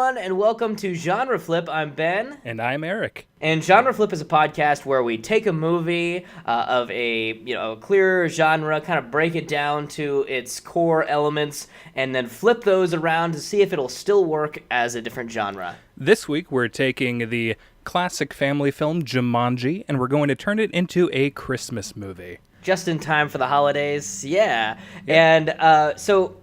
everyone, and welcome to Genre Flip. I'm Ben. And I'm Eric. And Genre Flip is a podcast where we take a movie of a clear genre, kind of break it down to its core elements, and then flip those around to see if it'll still work as a different genre. This week we're taking the classic family film Jumanji, and we're going to turn it into a Christmas movie. Just in time for the holidays, yeah. And so,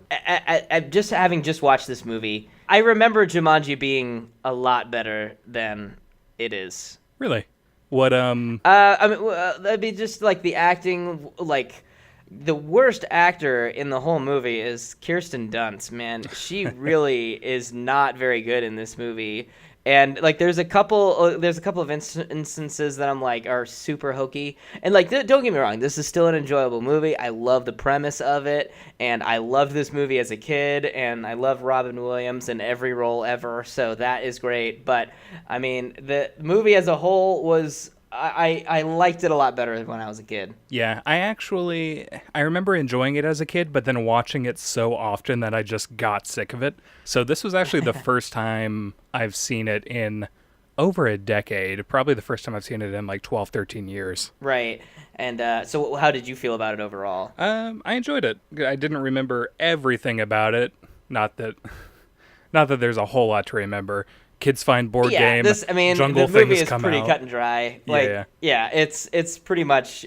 just having just watched this movie, I remember Jumanji being a lot better than it is. Really? What? That'd be just like the acting. Like the worst actor in the whole movie is Kirsten Dunst. Man, she really is not very good in this movie. And like, there's a couple of instances that I'm like are super hokey. And like, don't get me wrong, this is still an enjoyable movie. I love the premise of it, and I loved this movie as a kid, and I love Robin Williams in every role ever. So that is great. But I mean, the movie as a whole was. I liked it a lot better when I was a kid. Yeah, I remember enjoying it as a kid, but then watching it so often that I just got sick of it. So this was actually the first time I've seen it in over a decade. Probably the first time I've seen it in like 12, 13 years. Right. And so how did you feel about it overall? I enjoyed it. I didn't remember everything about it. Not that there's a whole lot to remember. Kids find board game. Jungle the movie things is come pretty out. cut and dry. Like, yeah, it's pretty much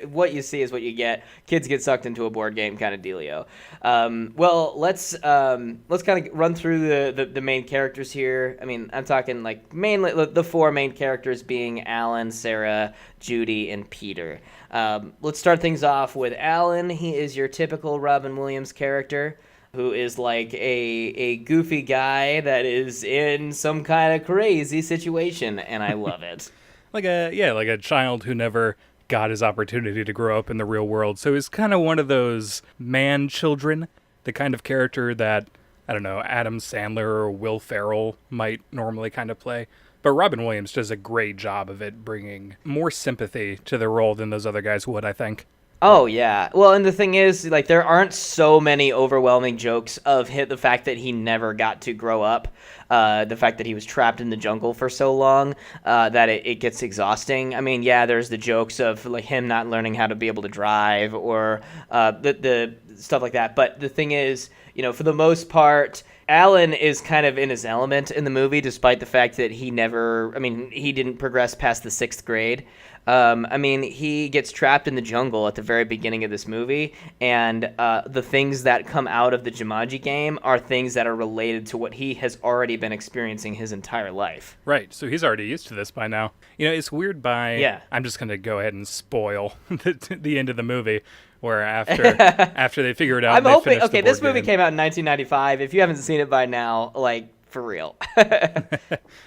what you see is what you get. Kids get sucked into a board game kind of dealio. Well, let's kind of run through the main characters here. I mean, I'm talking like mainly the four main characters being Alan, Sarah, Judy, and Peter. Let's start things off with Alan. He is your typical Robin Williams character, who is like a goofy guy that is in some kind of crazy situation, and I love it. like a child who never got his opportunity to grow up in the real world. So he's kind of one of those man children, the kind of character that, I don't know, Adam Sandler or Will Ferrell might normally kind of play. But Robin Williams does a great job of it, bringing more sympathy to the role than those other guys would, I think. Oh, yeah. Well, and the thing is, like, there aren't so many overwhelming jokes of the fact that he never got to grow up, the fact that he was trapped in the jungle for so long, that it gets exhausting. I mean, yeah, there's the jokes of, like, him not learning how to be able to drive or the stuff like that. But the thing is, for the most part, Alan is kind of in his element in the movie, despite the fact that he didn't progress past the 6th grade. He gets trapped in the jungle at the very beginning of this movie, and the things that come out of the Jumanji game are things that are related to what he has already been experiencing his entire life. Right, so he's already used to this by now. It's weird I'm just going to go ahead and spoil the end of the movie, where after they figure it out, this movie came out in 1995. If you haven't seen it by now, like, for real.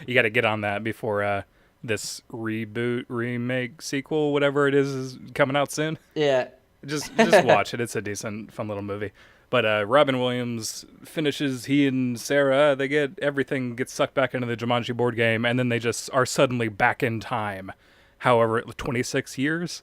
You got to get on that before this reboot, remake, sequel, whatever it is coming out soon. Yeah. Just watch it. It's a decent, fun little movie. But Robin Williams finishes, he and Sarah, everything gets sucked back into the Jumanji board game, and then they just are suddenly back in time. However, 26 years,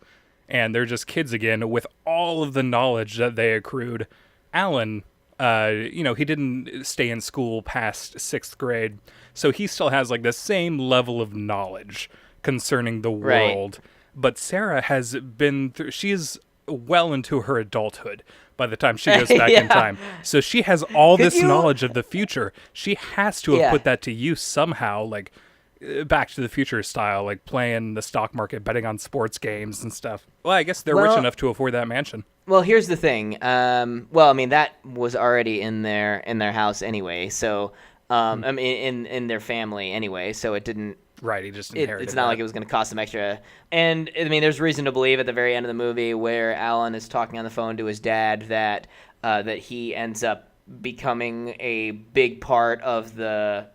and they're just kids again with all of the knowledge that they accrued. Alan, he didn't stay in school past 6th grade, so he still has like the same level of knowledge concerning the world. Right. But Sarah has been through, she is well into her adulthood by the time she goes back in time. So she has all this knowledge of the future. She has to have put that to use somehow, like Back to the Future style, like playing the stock market, betting on sports games and stuff. Well, I guess they're rich enough to afford that mansion. Well, here's the thing. That was already in their house anyway. So, in their family anyway. So it didn't. Right, he just inherited it's not like it was going to cost them extra. And, there's reason to believe at the very end of the movie where Alan is talking on the phone to his dad that he ends up becoming a big part of the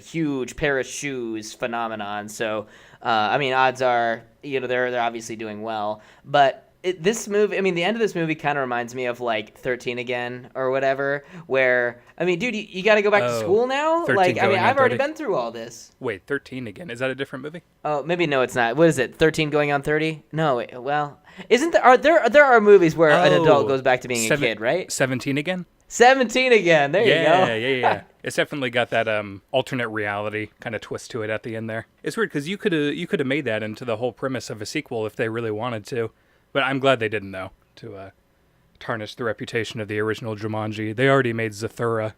huge pair of shoes phenomenon. So, odds are, they're obviously doing well. But this movie, the end of this movie kind of reminds me of like 13 Again or whatever, where, dude, you got to go back to school now? Like, I've already been through all this. Wait, 13 Again? Is that a different movie? Oh, maybe no, it's not. What is it? 13 going on 30? No, well, isn't there are movies where an adult goes back to being a kid, right? 17 Again? 17 again. There you go. Yeah. It's definitely got that alternate reality kind of twist to it at the end there. It's weird because you could have made that into the whole premise of a sequel if they really wanted to, but I'm glad they didn't though, to tarnish the reputation of the original Jumanji. They already made Zathura.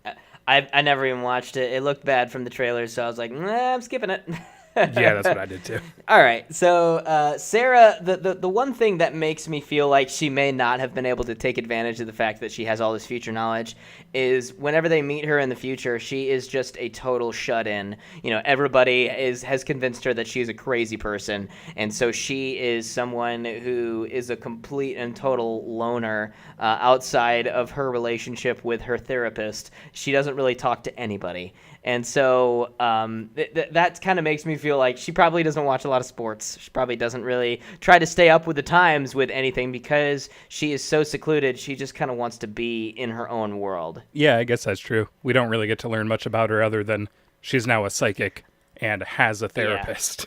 I never even watched it. It looked bad from the trailers, so I was like, nah, I'm skipping it. Yeah, that's what I did too. All right, so Sarah, the one thing that makes me feel like she may not have been able to take advantage of the fact that she has all this future knowledge is whenever they meet her in the future, she is just a total shut-in. You know, everybody has convinced her that she's a crazy person, and so she is someone who is a complete and total loner outside of her relationship with her therapist. She doesn't really talk to anybody. And so that kind of makes me feel like she probably doesn't watch a lot of sports. She probably doesn't really try to stay up with the times with anything because she is so secluded. She just kind of wants to be in her own world. Yeah, I guess that's true. We don't really get to learn much about her other than she's now a psychic and has a therapist. Yeah.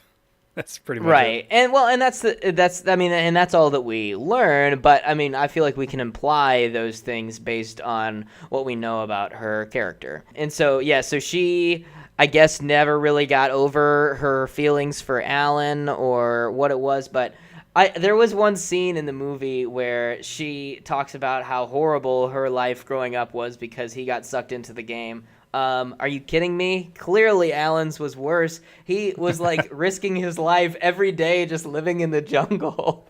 That's pretty much right. it. And that's all that we learn, but I mean, I feel like we can imply those things based on what we know about her character. And so she I guess never really got over her feelings for Alan or what it was, but there was one scene in the movie where she talks about how horrible her life growing up was because he got sucked into the game. Are you kidding me? Clearly Alan's was worse. He was like risking his life every day just living in the jungle.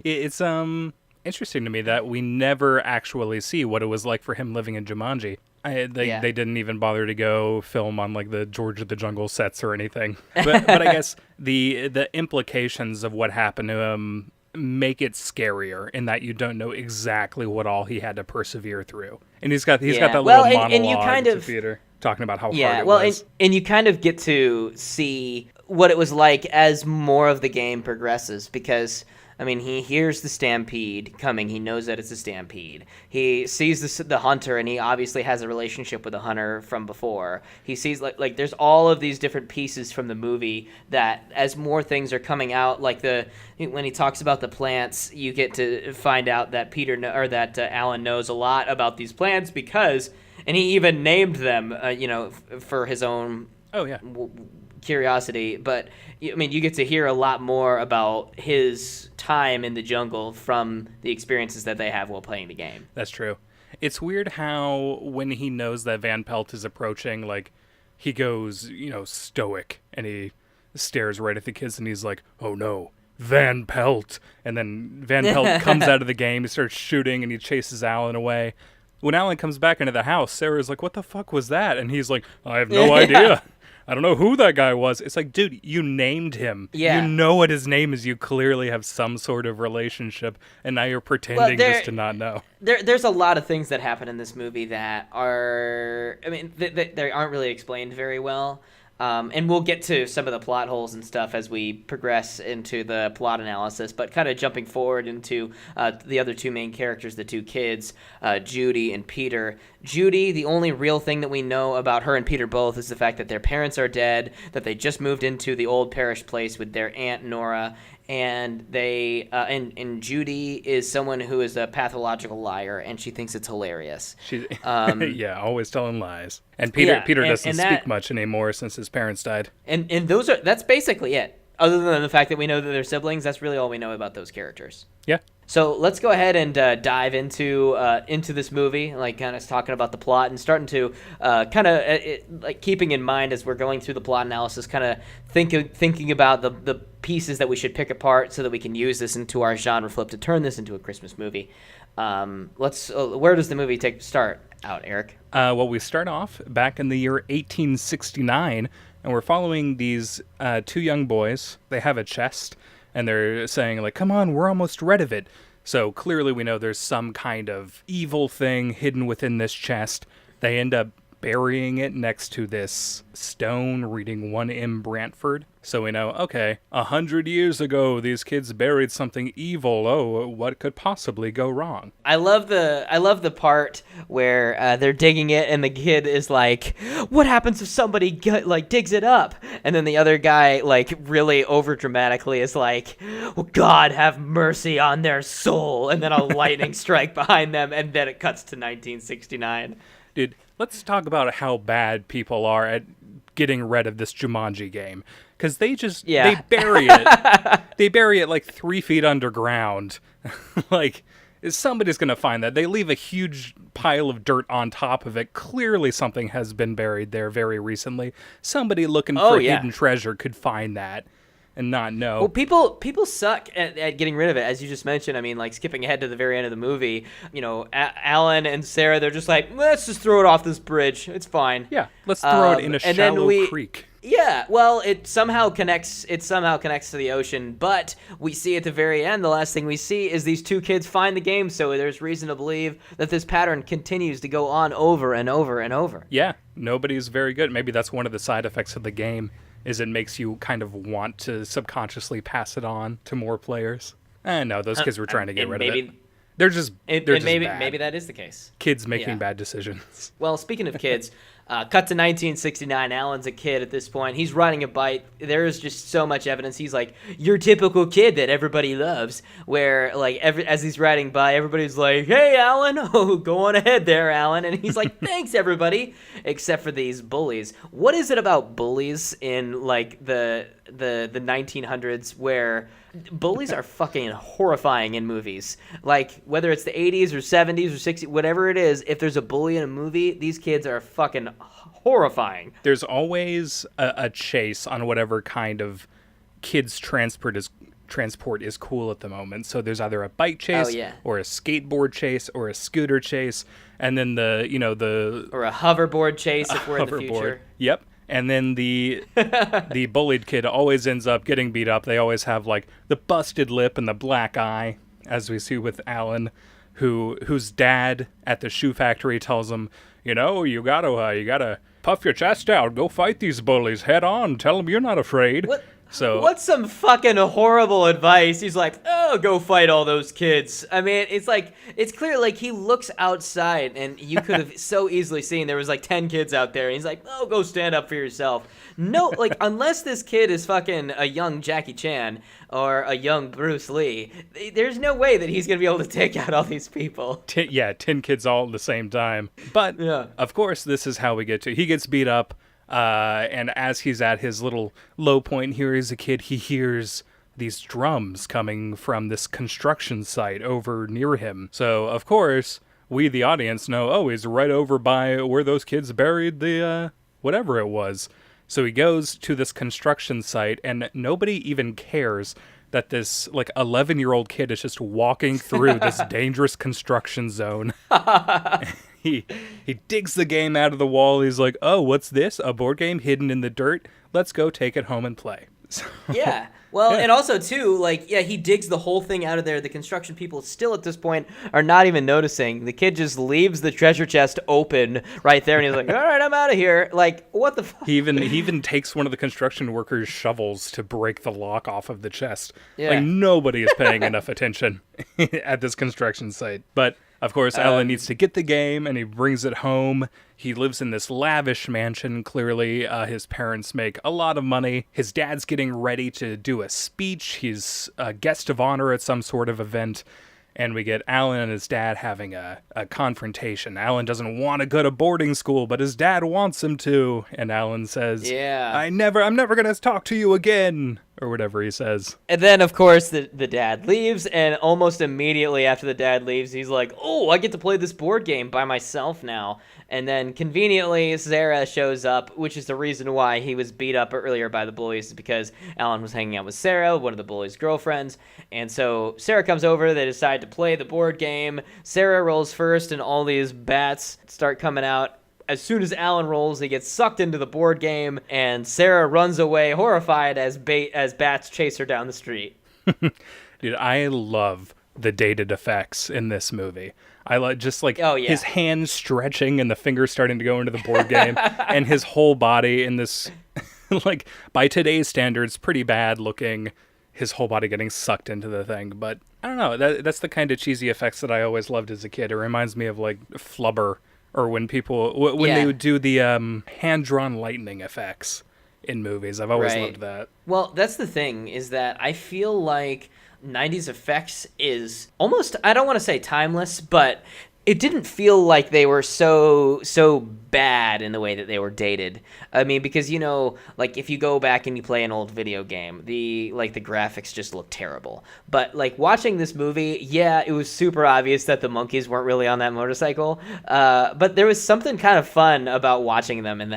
It's interesting to me that we never actually see what it was like for him living in Jumanji. They didn't even bother to go film on like the George of the Jungle sets or anything. But I guess the implications of what happened to him make it scarier in that you don't know exactly what all he had to persevere through. And he's got that little monologue and you kind of, to Peter talking about how hard it was. And you kind of get to see what it was like as more of the game progresses because I mean, he hears the stampede coming. He knows that it's a stampede. He sees the hunter, and he obviously has a relationship with the hunter from before. He sees, like there's all of these different pieces from the movie that as more things are coming out, like when he talks about the plants, you get to find out that Alan knows a lot about these plants because, and he even named them, for his own curiosity, but I mean, you get to hear a lot more about his time in the jungle from the experiences that they have while playing the game. That's true. It's weird how when he knows that Van Pelt is approaching, like, he goes, stoic, and he stares right at the kids, and he's like, oh no, Van Pelt. And then Van Pelt comes out of the game, he starts shooting, and he chases Alan away. When Alan comes back into the house, Sarah's like, what the fuck was that? And he's like, I have no idea. I don't know who that guy was. It's like, dude, you named him. Yeah. You know what his name is. You clearly have some sort of relationship, and now you're pretending just to not know. There's a lot of things that happen in this movie that are, I mean, they aren't really explained very well. And we'll get to some of the plot holes and stuff as we progress into the plot analysis, but kind of jumping forward into the other two main characters, the two kids, Judy and Peter. Judy, the only real thing that we know about her and Peter both is the fact that their parents are dead, that they just moved into the old parish place with their Aunt Nora, and they and Judy is someone who is a pathological liar, and she thinks it's hilarious. She's always telling lies. And Peter doesn't speak much anymore since his parents died. And that's basically it. Other than the fact that we know that they're siblings, that's really all we know about those characters. Yeah. So let's go ahead and dive into this movie, like kind of talking about the plot and starting to like keeping in mind as we're going through the plot analysis, kind of thinking about the pieces that we should pick apart so that we can use this into our genre flip to turn this into a Christmas movie. Where does the movie start out, Eric? Well, we start off back in the year 1869, and we're following these two young boys. They have a chest, and they're saying, like, come on, we're almost rid of it. So clearly we know there's some kind of evil thing hidden within this chest. They end up burying it next to this stone reading 1M Brantford. So we know, okay, 100 years ago, these kids buried something evil. Oh, what could possibly go wrong? I love the part where they're digging it and the kid is like, what happens if somebody digs it up? And then the other guy really over dramatically is like, well, God have mercy on their soul. And then a lightning strike behind them, and then it cuts to 1969. Dude, let's talk about how bad people are at getting rid of this Jumanji game. Because they bury it. They bury it 3 feet underground. Somebody's going to find that. They leave a huge pile of dirt on top of it. Clearly something has been buried there very recently. Somebody looking for hidden treasure could find that and not know. Well, people suck at getting rid of it, as you just mentioned. I mean, skipping ahead to the very end of the movie, Alan and Sarah, they're just like, let's just throw it off this bridge. It's fine. Yeah, let's throw it in a shallow creek. Yeah, well, it somehow connects to the ocean, but we see at the very end, the last thing we see is these two kids find the game, so there's reason to believe that this pattern continues to go on over and over and over. Yeah, nobody's very good. Maybe that's one of the side effects of the game, is it makes you kind of want to subconsciously pass it on to more players. No, those kids were trying to get rid of it. They're just bad. Maybe that is the case. Kids making bad decisions. Well, speaking of kids, cut to 1969. Alan's a kid at this point. He's riding a bike. There is just so much evidence. He's like your typical kid that everybody loves. Where as he's riding by, everybody's like, "Hey, Alan, oh, go on ahead there, Alan." And he's like, "Thanks, everybody," except for these bullies. What is it about bullies in the 1900s where bullies are fucking horrifying in movies? Whether it's the 80s or 70s or 60s, whatever it is, if there's a bully in a movie, these kids are fucking horrifying. There's always a chase on whatever kind of kids transport is cool at the moment. So there's either a bike chase or a skateboard chase or a scooter chase, and then or a hoverboard chase if we're in the future. Yep. And then the bullied kid always ends up getting beat up. They always have the busted lip and the black eye, as we see with Alan, whose dad at the shoe factory tells him, you gotta puff your chest out, go fight these bullies head on, tell them you're not afraid. What's some fucking horrible advice? He's like, oh, go fight all those kids. I mean, it's clear, he looks outside, and you could have so easily seen there was 10 kids out there, and he's like, oh, go stand up for yourself. No, unless this kid is fucking a young Jackie Chan or a young Bruce Lee, there's no way that he's gonna be able to take out all these people. 10 kids all at the same time. But, of course, this is how we get to he gets beat up. And as he's at his little low point here as a kid, he hears these drums coming from this construction site over near him. So, of course, we, the audience, know, he's right over by where those kids buried the, whatever it was. So he goes to this construction site, and nobody even cares that this 11-year-old kid is just walking through this dangerous construction zone. He digs the game out of the wall. He's like, oh, what's this? A board game hidden in the dirt? Let's go take it home and play. Yeah. Well, and also, too, he digs the whole thing out of there. The construction people still at this point are not even noticing. The kid just leaves the treasure chest open right there, and he's like, all right, I'm out of here. What the fuck? He even takes one of the construction workers' shovels to break the lock off of the chest. Yeah. Nobody is paying enough attention at this construction site. But, of course, Alan needs to get the game, and he brings it home. He lives in this lavish mansion. Clearly, his parents make a lot of money. His dad's getting ready to do a speech. He's a guest of honor at some sort of event. And we get Alan and his dad having a confrontation. Alan doesn't want to go to boarding school, but his dad wants him to. And Alan says, I'm never going to talk to you again. Or whatever he says. And then, of course, the dad leaves, and almost immediately after the dad leaves, he's like, oh, I get to play this board game by myself now. And then, conveniently, Sarah shows up, which is the reason why he was beat up earlier by the bullies, is because Alan was hanging out with Sarah, one of the bullies' girlfriends. And so Sarah comes over, they decide to play the board game. Sarah rolls first, and all these bats start coming out. As soon as Alan rolls, he gets sucked into the board game, and Sarah runs away, horrified as bats chase her down the street. Dude, I love the dated effects in this movie. I like just like Oh, yeah. his hands stretching and the fingers starting to go into the board game, and his whole body in this, like, by today's standards, pretty bad looking. His whole body getting sucked into the thing. But I don't know. That's the kind of cheesy effects that I always loved as a kid. It reminds me of like Flubber, or when people when they would do the hand drawn lightning effects in movies. I've always loved that. Well, that's the thing, is that I feel like 90s effects is almost, I don't want to say timeless, but it didn't feel like they were so bad in the way that they were dated. I mean, because, you know, like if you go back and you play an old video game, the graphics just look terrible. But like watching this movie, yeah, it was super obvious that the monkeys weren't really on that motorcycle. But there was something kind of fun about watching them in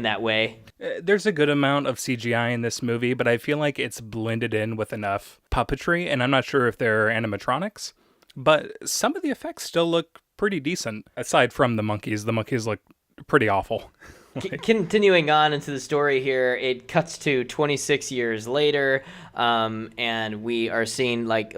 that way. There's a good amount of CGI in this movie, but I feel like it's blended in with enough puppetry, and I'm not sure if they're animatronics, but some of the effects still look pretty decent. Aside from the monkeys look pretty awful. Continuing on into the story here, it cuts to 26 years later, and we are seeing like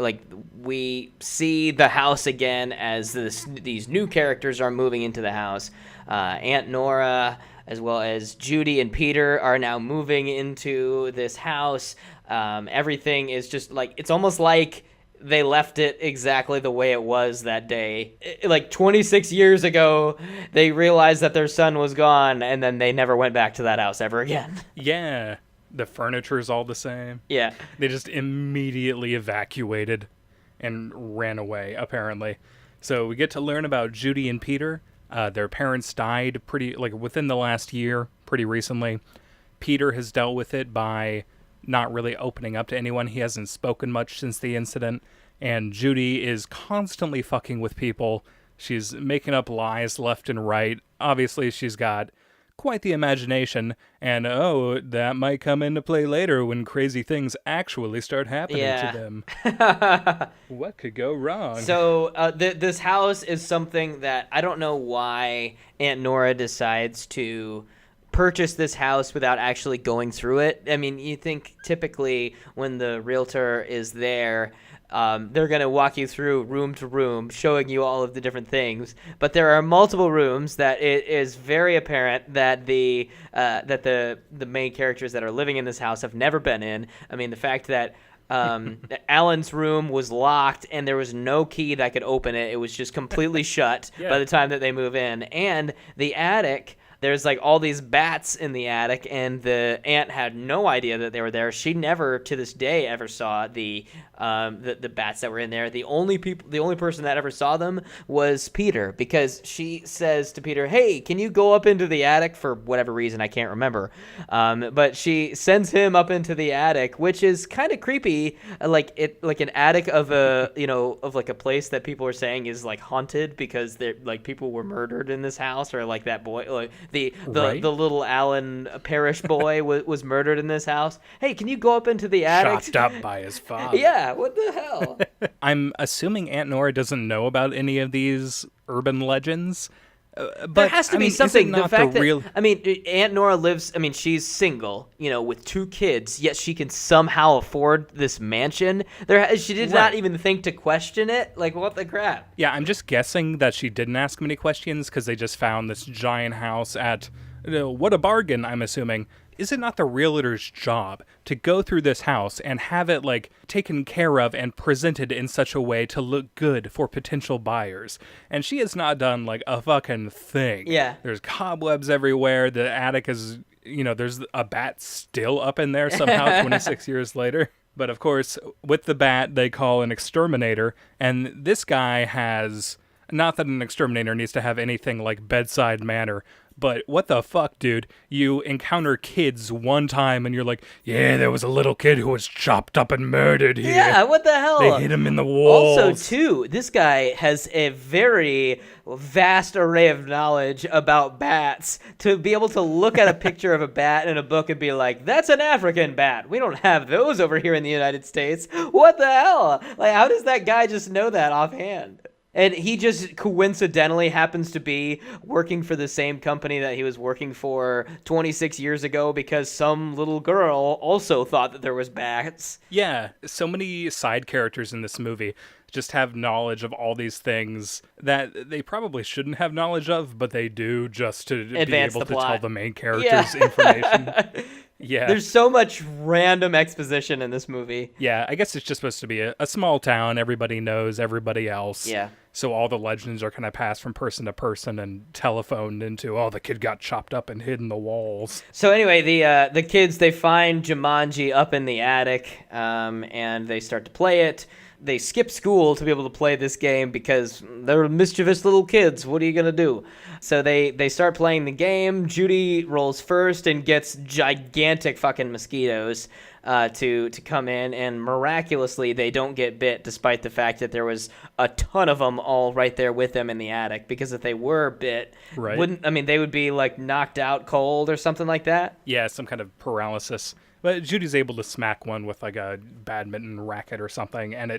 we see the house again as these new characters are moving into the house. Aunt Nora, as well as Judy and Peter, are now moving into this house. Everything is just like, it's almost like they left it exactly the way it was that day. Like 26 years ago, they realized that their son was gone, and then they never went back to that house ever again. Yeah, the furniture's all the same. Yeah. They just immediately evacuated and ran away, apparently. So we get to learn about Judy and Peter. Their parents died within the last year, pretty recently. Peter has dealt with it by not really opening up to anyone. He hasn't spoken much since the incident. And Judy is constantly fucking with people. She's making up lies left and right. Obviously, she's got quite the imagination. And, that might come into play later when crazy things actually start happening to them. What could go wrong? So this house is something that I don't know why Aunt Nora decides to purchase this house without actually going through it. I mean, you think typically when the realtor is there, they're going to walk you through room to room, showing you all of the different things. But there are multiple rooms that it is very apparent that the main characters that are living in this house have never been in. I mean, the fact that Alan's room was locked and there was no key that could open it. It was just completely shut by the time that they move in. And the attic, there's like all these bats in the attic, and the aunt had no idea that they were there. She never, to this day, ever saw the bats that were in there. The only person that ever saw them was Peter, because she says to Peter, "Hey, can you go up into the attic?" For whatever reason, I can't remember. But she sends him up into the attic, which is kind of creepy, like an attic of a place that people are saying is like haunted because like people were murdered in this house, or like that boy, like the little Alan Parrish boy was murdered in this house. Hey, can you go up into the attic? Chopped up by his father. Yeah, what the hell? I'm assuming Aunt Nora doesn't know about any of these urban legends. But there has to be something. The fact that Aunt Nora lives. I mean, she's single, with 2 kids. Yet she can somehow afford this mansion. She did not even think to question it. Like, what the crap? Yeah, I'm just guessing that she didn't ask many questions because they just found this giant house at. What a bargain! I'm assuming. Is it not the realtor's job to go through this house and have it like taken care of and presented in such a way to look good for potential buyers? And she has not done like a fucking thing. Yeah. There's cobwebs everywhere. The attic is, there's a bat still up in there somehow 26 years later. But of course, with the bat, they call an exterminator. And this guy has, not that an exterminator needs to have anything like bedside manner, but what the fuck, dude? You encounter kids one time and you're like, yeah, there was a little kid who was chopped up and murdered here. Yeah, what the hell? They hit him in the walls. Also, too, this guy has a very vast array of knowledge about bats to be able to look at a picture of a bat in a book and be like, that's an African bat. We don't have those over here in the United States. What the hell? Like, how does that guy just know that offhand? And he just coincidentally happens to be working for the same company that he was working for 26 years ago because some little girl also thought that there was bats. Yeah, so many side characters in this movie just have knowledge of all these things that they probably shouldn't have knowledge of, but they do just to Advance be able the to plot. tell the main characters information. Yeah. There's so much random exposition in this movie. Yeah, I guess it's just supposed to be a small town. Everybody knows everybody else. Yeah. So all the legends are kind of passed from person to person and telephoned into, oh, the kid got chopped up and hid in the walls. So anyway, the kids, they find Jumanji up in the attic, and they start to play it. They skip school to be able to play this game because they're mischievous little kids. What are you going to do? So they start playing the game. Judy rolls first and gets gigantic fucking mosquitoes to come in, and miraculously they don't get bit despite the fact that there was a ton of them all right there with them in the attic, because if they were bit, they would be like knocked out cold or something like that. Yeah, some kind of paralysis. But Judy's able to smack one with like a badminton racket or something, and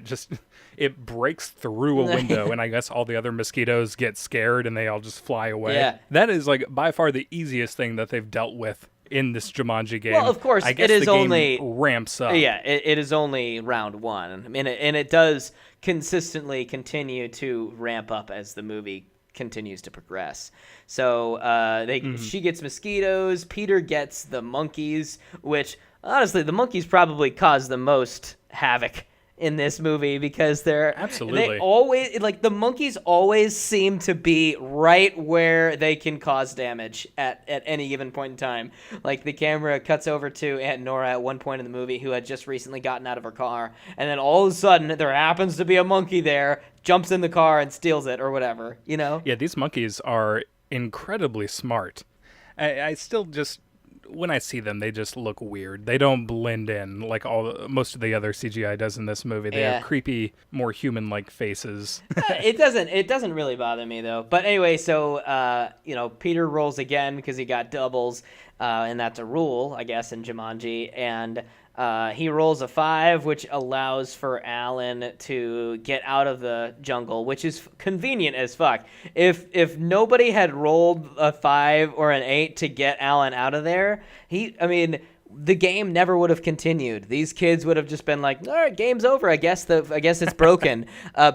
it breaks through a window, and I guess all the other mosquitoes get scared and they all just fly away. Yeah. That is like by far the easiest thing that they've dealt with in this Jumanji game. Well, of course, I guess it is the game only ramps up. Yeah, it is only round one. I mean, and it does consistently continue to ramp up as the movie continues to progress. So she gets mosquitoes. Peter gets the monkeys, which honestly, the monkeys probably cause the most havoc in this movie because they always, like, the monkeys always seem to be right where they can cause damage at any given point in time. Like, the camera cuts over to Aunt Nora at one point in the movie, who had just recently gotten out of her car, and then all of a sudden there happens to be a monkey there, jumps in the car and steals it or whatever, you know? Yeah, these monkeys are incredibly smart. I still just, when I see them, they just look weird. They don't blend in like most of the other CGI does in this movie. They have creepy, more human-like faces. It doesn't really bother me though. But anyway, so Peter rolls again because he got doubles, and that's a rule, I guess, in Jumanji. And he rolls a 5, which allows for Alan to get out of the jungle, which is convenient as fuck. If nobody had rolled a 5 or an 8 to get Alan out of there, the game never would have continued. These kids would have just been like, all right, game's over. I guess it's broken,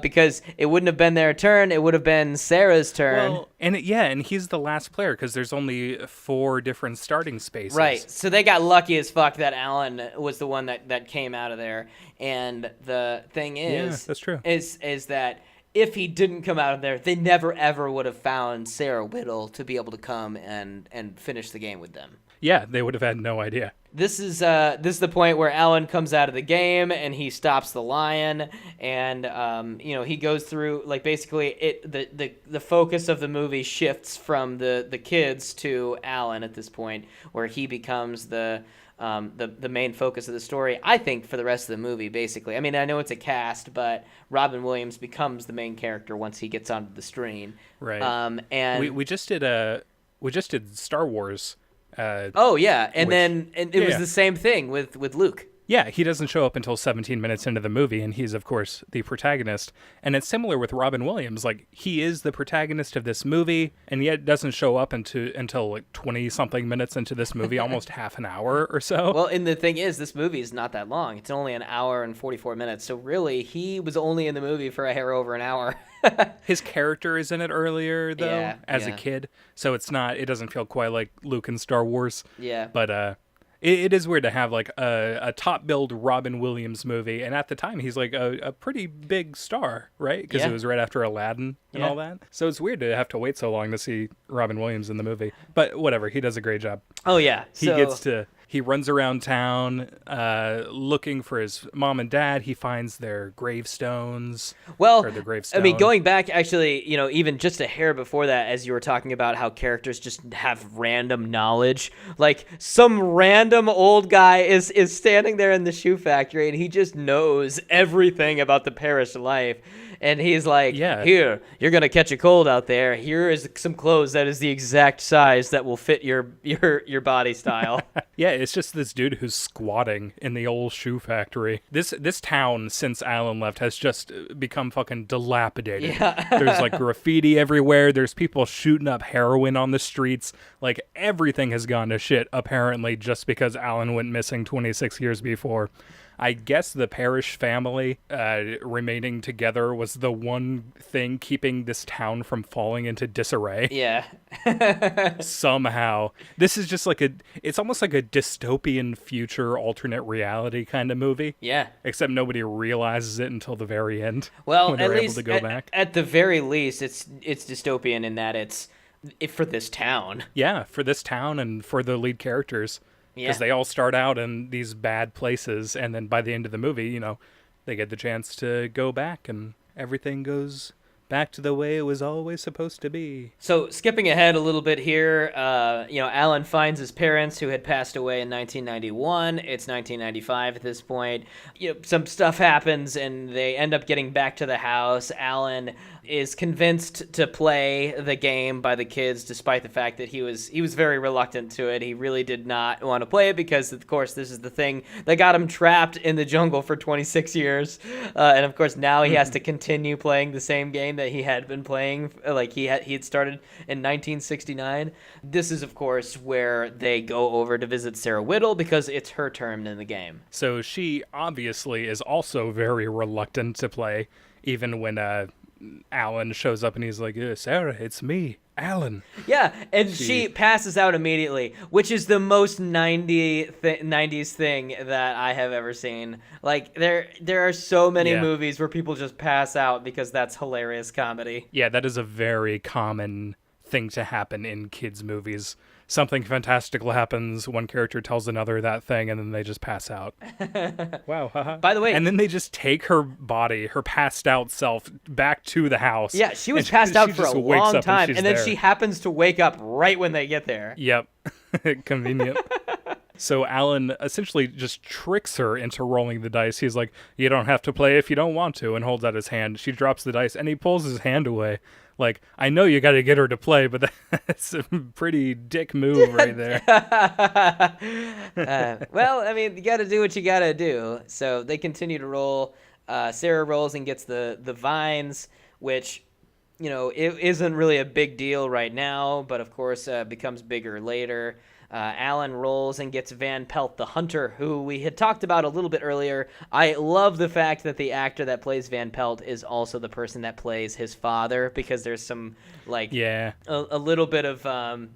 because it wouldn't have been their turn. It would have been Sarah's turn. Well, and he's the last player because there's only 4 different starting spaces. Right. So they got lucky as fuck that Alan was the one that came out of there. And the thing is, that's true. Is that if he didn't come out of there, they never ever would have found Sarah Whittle to be able to come and finish the game with them. Yeah, they would have had no idea. This is the point where Alan comes out of the game and he stops the lion, and he goes through, like, basically the focus of the movie shifts from the kids to Alan at this point, where he becomes the main focus of the story, I think, for the rest of the movie, basically. I mean, I know it's a cast, but Robin Williams becomes the main character once he gets onto the screen. Right. And we just did Star Wars. Then it was the same thing with Luke. Yeah, he doesn't show up until 17 minutes into the movie, and he's, of course, the protagonist. And it's similar with Robin Williams. Like, he is the protagonist of this movie, and yet doesn't show up until like 20-something minutes into this movie, almost half an hour or so. Well, and the thing is, this movie is not that long. It's only an hour and 44 minutes. So really, he was only in the movie for a hair over an hour. His character is in it earlier, though, as a kid. So it doesn't feel quite like Luke in Star Wars. Yeah. But it is weird to have like a top-billed Robin Williams movie, and at the time he's like a pretty big star, right? Because it was right after Aladdin and all that. So it's weird to have to wait so long to see Robin Williams in the movie. But whatever, he does a great job. Oh yeah, He runs around town looking for his mom and dad. He finds their gravestones. Well, or the gravestone. I mean, going back, actually, even just a hair before that, as you were talking about how characters just have random knowledge. Like, some random old guy is standing there in the shoe factory, and he just knows everything about the parish life. And he's like, here, you're going to catch a cold out there. Here is some clothes that is the exact size that will fit your body style. Yeah, it's just this dude who's squatting in the old shoe factory. This town, since Alan left, has just become fucking dilapidated. Yeah. There's like graffiti everywhere. There's people shooting up heroin on the streets. Like everything has gone to shit, apparently, just because Alan went missing 26 years before. I guess the Parrish family remaining together was the one thing keeping this town from falling into disarray. Yeah. Somehow. This is just like it's almost like a dystopian future alternate reality kind of movie. Yeah. Except nobody realizes it until the very end. Well, when at they're least able to go back. At the very least, it's dystopian in that it's for this town. Yeah, for this town and for the lead characters. Because they all start out in these bad places, and then by the end of the movie, you know, they get the chance to go back, and everything goes back to the way it was always supposed to be. So skipping ahead a little bit here, Alan finds his parents who had passed away in 1991. It's 1995 at this point. Some stuff happens, and they end up getting back to the house. Alan is convinced to play the game by the kids, despite the fact that he was very reluctant to it. He really did not want to play it because, of course, this is the thing that got him trapped in the jungle for 26 years. And, of course, now he has to continue playing the same game that he had been playing. Like, he had started in 1969. This is, of course, where they go over to visit Sarah Whittle because it's her turn in the game. So she obviously is also very reluctant to play, even when Alan shows up and he's like, Sarah, it's me, Alan. Yeah, and she passes out immediately, which is the most 90s thing that I have ever seen. Like, there are so many movies where people just pass out because that's hilarious comedy. Yeah, that is a very common thing to happen in kids' movies. Something fantastical happens, one character tells another that thing, and then they just pass out. Wow, haha. By the way... And then they just take her body, her passed out self, back to the house. Yeah, she was passed out for a long time, and then there. she happens to wake up right when they get there. Yep. Convenient. So Alan essentially just tricks her into rolling the dice. He's like, you don't have to play if you don't want to, and holds out his hand. She drops the dice, and he pulls his hand away. Like, I know you got to get her to play, but that's a pretty dick move right there. Well, I mean, you got to do what you got to do. So they continue to roll. Sarah rolls and gets the vines, which, it isn't really a big deal right now, but of course becomes bigger later. Alan rolls and gets Van Pelt the Hunter, who we had talked about a little bit earlier. I love the fact that the actor that plays Van Pelt is also the person that plays his father, because there's some, a little bit of,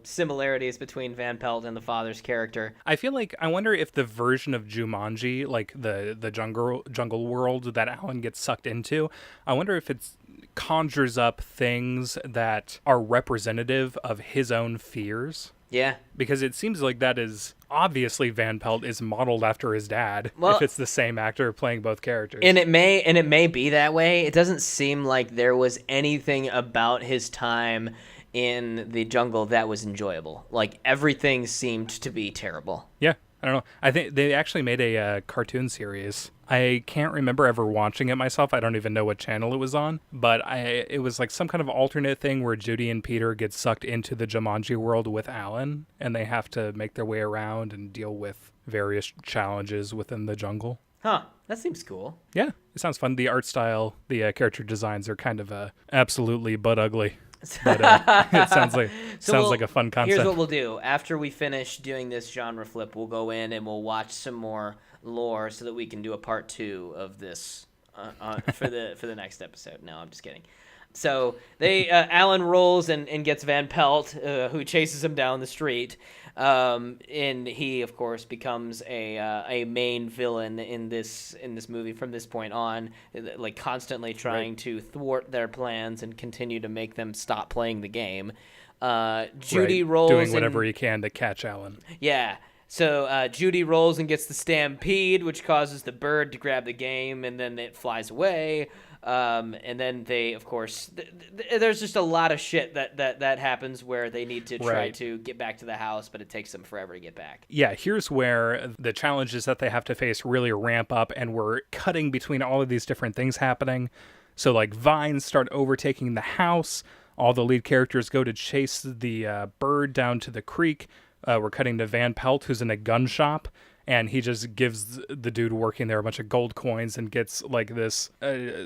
similarities between Van Pelt and the father's character. I feel like, I wonder if the version of Jumanji, like the jungle world that Alan gets sucked into, I wonder if it's conjures up things that are representative of his own fears. Yeah. Because it seems like that is obviously Van Pelt is modeled after his dad, if it's the same actor playing both characters. And it may be that way. It doesn't seem like there was anything about his time in the jungle that was enjoyable. Like, everything seemed to be terrible. Yeah. I don't know. I think they actually made a cartoon series. I can't remember ever watching it myself. I don't even know what channel it was on. But it was like some kind of alternate thing where Judy and Peter get sucked into the Jumanji world with Alan, and they have to make their way around and deal with various challenges within the jungle. Huh. That seems cool. Yeah. It sounds fun. The art style, the character designs are kind of absolutely butt ugly. But it sounds like a fun concept. Here's what we'll do. After we finish doing this genre flip, we'll go in and we'll watch some more lore so that we can do a part 2 of this for the next episode. No, I'm just kidding. So Alan rolls and gets Van Pelt, who chases him down the street. And he, of course, becomes a main villain in this movie from this point on, like constantly trying to thwart their plans and continue to make them stop playing the game. Judy rolls, doing whatever he can to catch Alan. Yeah. So Judy rolls and gets the stampede, which causes the bird to grab the game, and then it flies away. And then they, of course, there's just a lot of shit that happens where they need to try to get back to the house, but it takes them forever to get back. Yeah, here's where the challenges that they have to face really ramp up, and we're cutting between all of these different things happening. So, like, vines start overtaking the house. All the lead characters go to chase the bird down to the creek. we're cutting to Van Pelt, who's in a gun shop, and he just gives the dude working there a bunch of gold coins and gets like this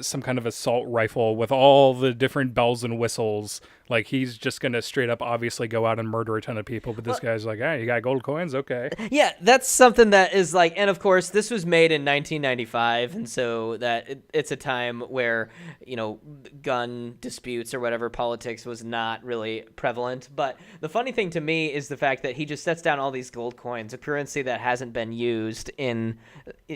some kind of assault rifle with all the different bells and whistles. Like, he's just gonna straight up obviously go out and murder a ton of people, but this guy's like, hey, you got gold coins? Okay. Yeah, that's something that is like, and of course this was made in 1995, and so that it's a time where, you know, gun disputes or whatever, politics was not really prevalent. But the funny thing to me is the fact that he just sets down all these gold coins, a currency that hasn't been used in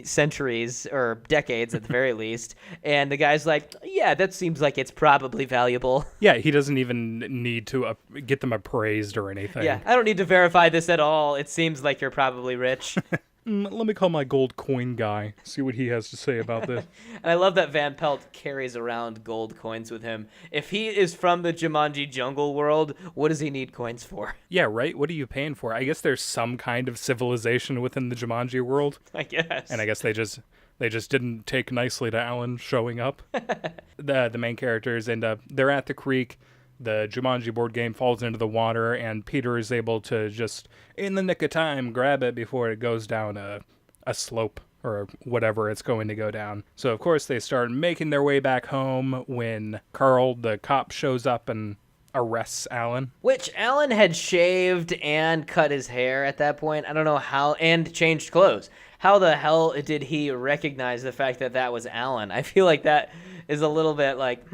centuries or decades at the very least, and the guy's like, yeah, that seems like it's probably valuable. Yeah, he doesn't even need to get them appraised or anything. Yeah, I don't need to verify this at all. It seems like you're probably rich. Let me call my gold coin guy, see what he has to say about this. And I love that Van Pelt carries around gold coins with him. If he is from the Jumanji jungle world, what does he need coins for? Yeah, right? What are you paying for? I guess there's some kind of civilization within the Jumanji world. I guess. And I guess they just didn't take nicely to Alan showing up. The main characters end up, they're at the creek. The Jumanji board game falls into the water, and Peter is able to just, in the nick of time, grab it before it goes down a slope or whatever it's going to go down. So, of course, they start making their way back home when Carl, the cop, shows up and arrests Alan. Which Alan had shaved and cut his hair at that point. I don't know how, and changed clothes. How the hell did he recognize the fact that that was Alan? I feel like that is a little bit like,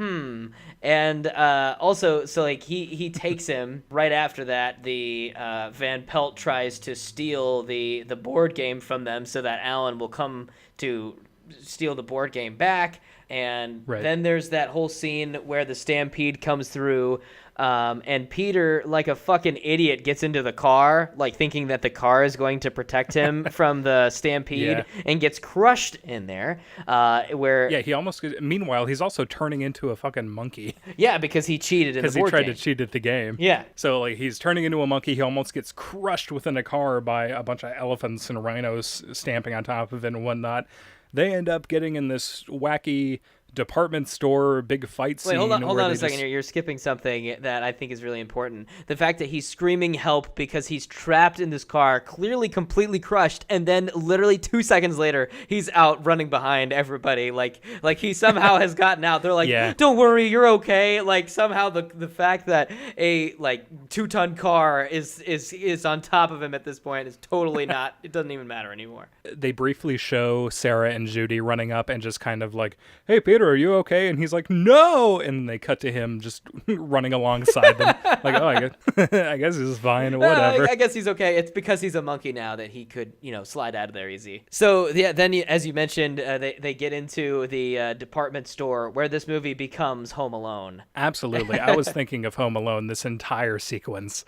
And also, so like he takes him right after that. The Van Pelt tries to steal the board game from them so that Alan will come to steal the board game back. And then there's that whole scene where the stampede comes through, and Peter, like a fucking idiot, gets into the car, like thinking that the car is going to protect him from the stampede, and gets crushed in there. He almost. Meanwhile, he's also turning into a fucking monkey. Yeah, because he cheated in the board game. Because he tried to cheat at the game. Yeah. So like he's turning into a monkey. He almost gets crushed within a car by a bunch of elephants and rhinos stamping on top of it and whatnot. They end up getting in this wacky department store big fight scene. Wait, hold on a second here. You're skipping something that I think is really important. The fact that he's screaming help because he's trapped in this car, clearly completely crushed, and then literally 2 seconds later, he's out running behind everybody. Like he somehow has gotten out. They're like, don't worry, you're okay. Like somehow the fact that a like 2-ton car is on top of him at this point is totally not, it doesn't even matter anymore. They briefly show Sarah and Judy running up and just kind of like, hey, Peter, are you okay? And he's like, no. And they cut to him just running alongside them. Like, oh, I guess he's fine or whatever. I guess he's okay. It's because he's a monkey now that he could, slide out of there easy. So, yeah, then as you mentioned, they get into the department store where this movie becomes Home Alone. Absolutely. I was thinking of Home Alone this entire sequence.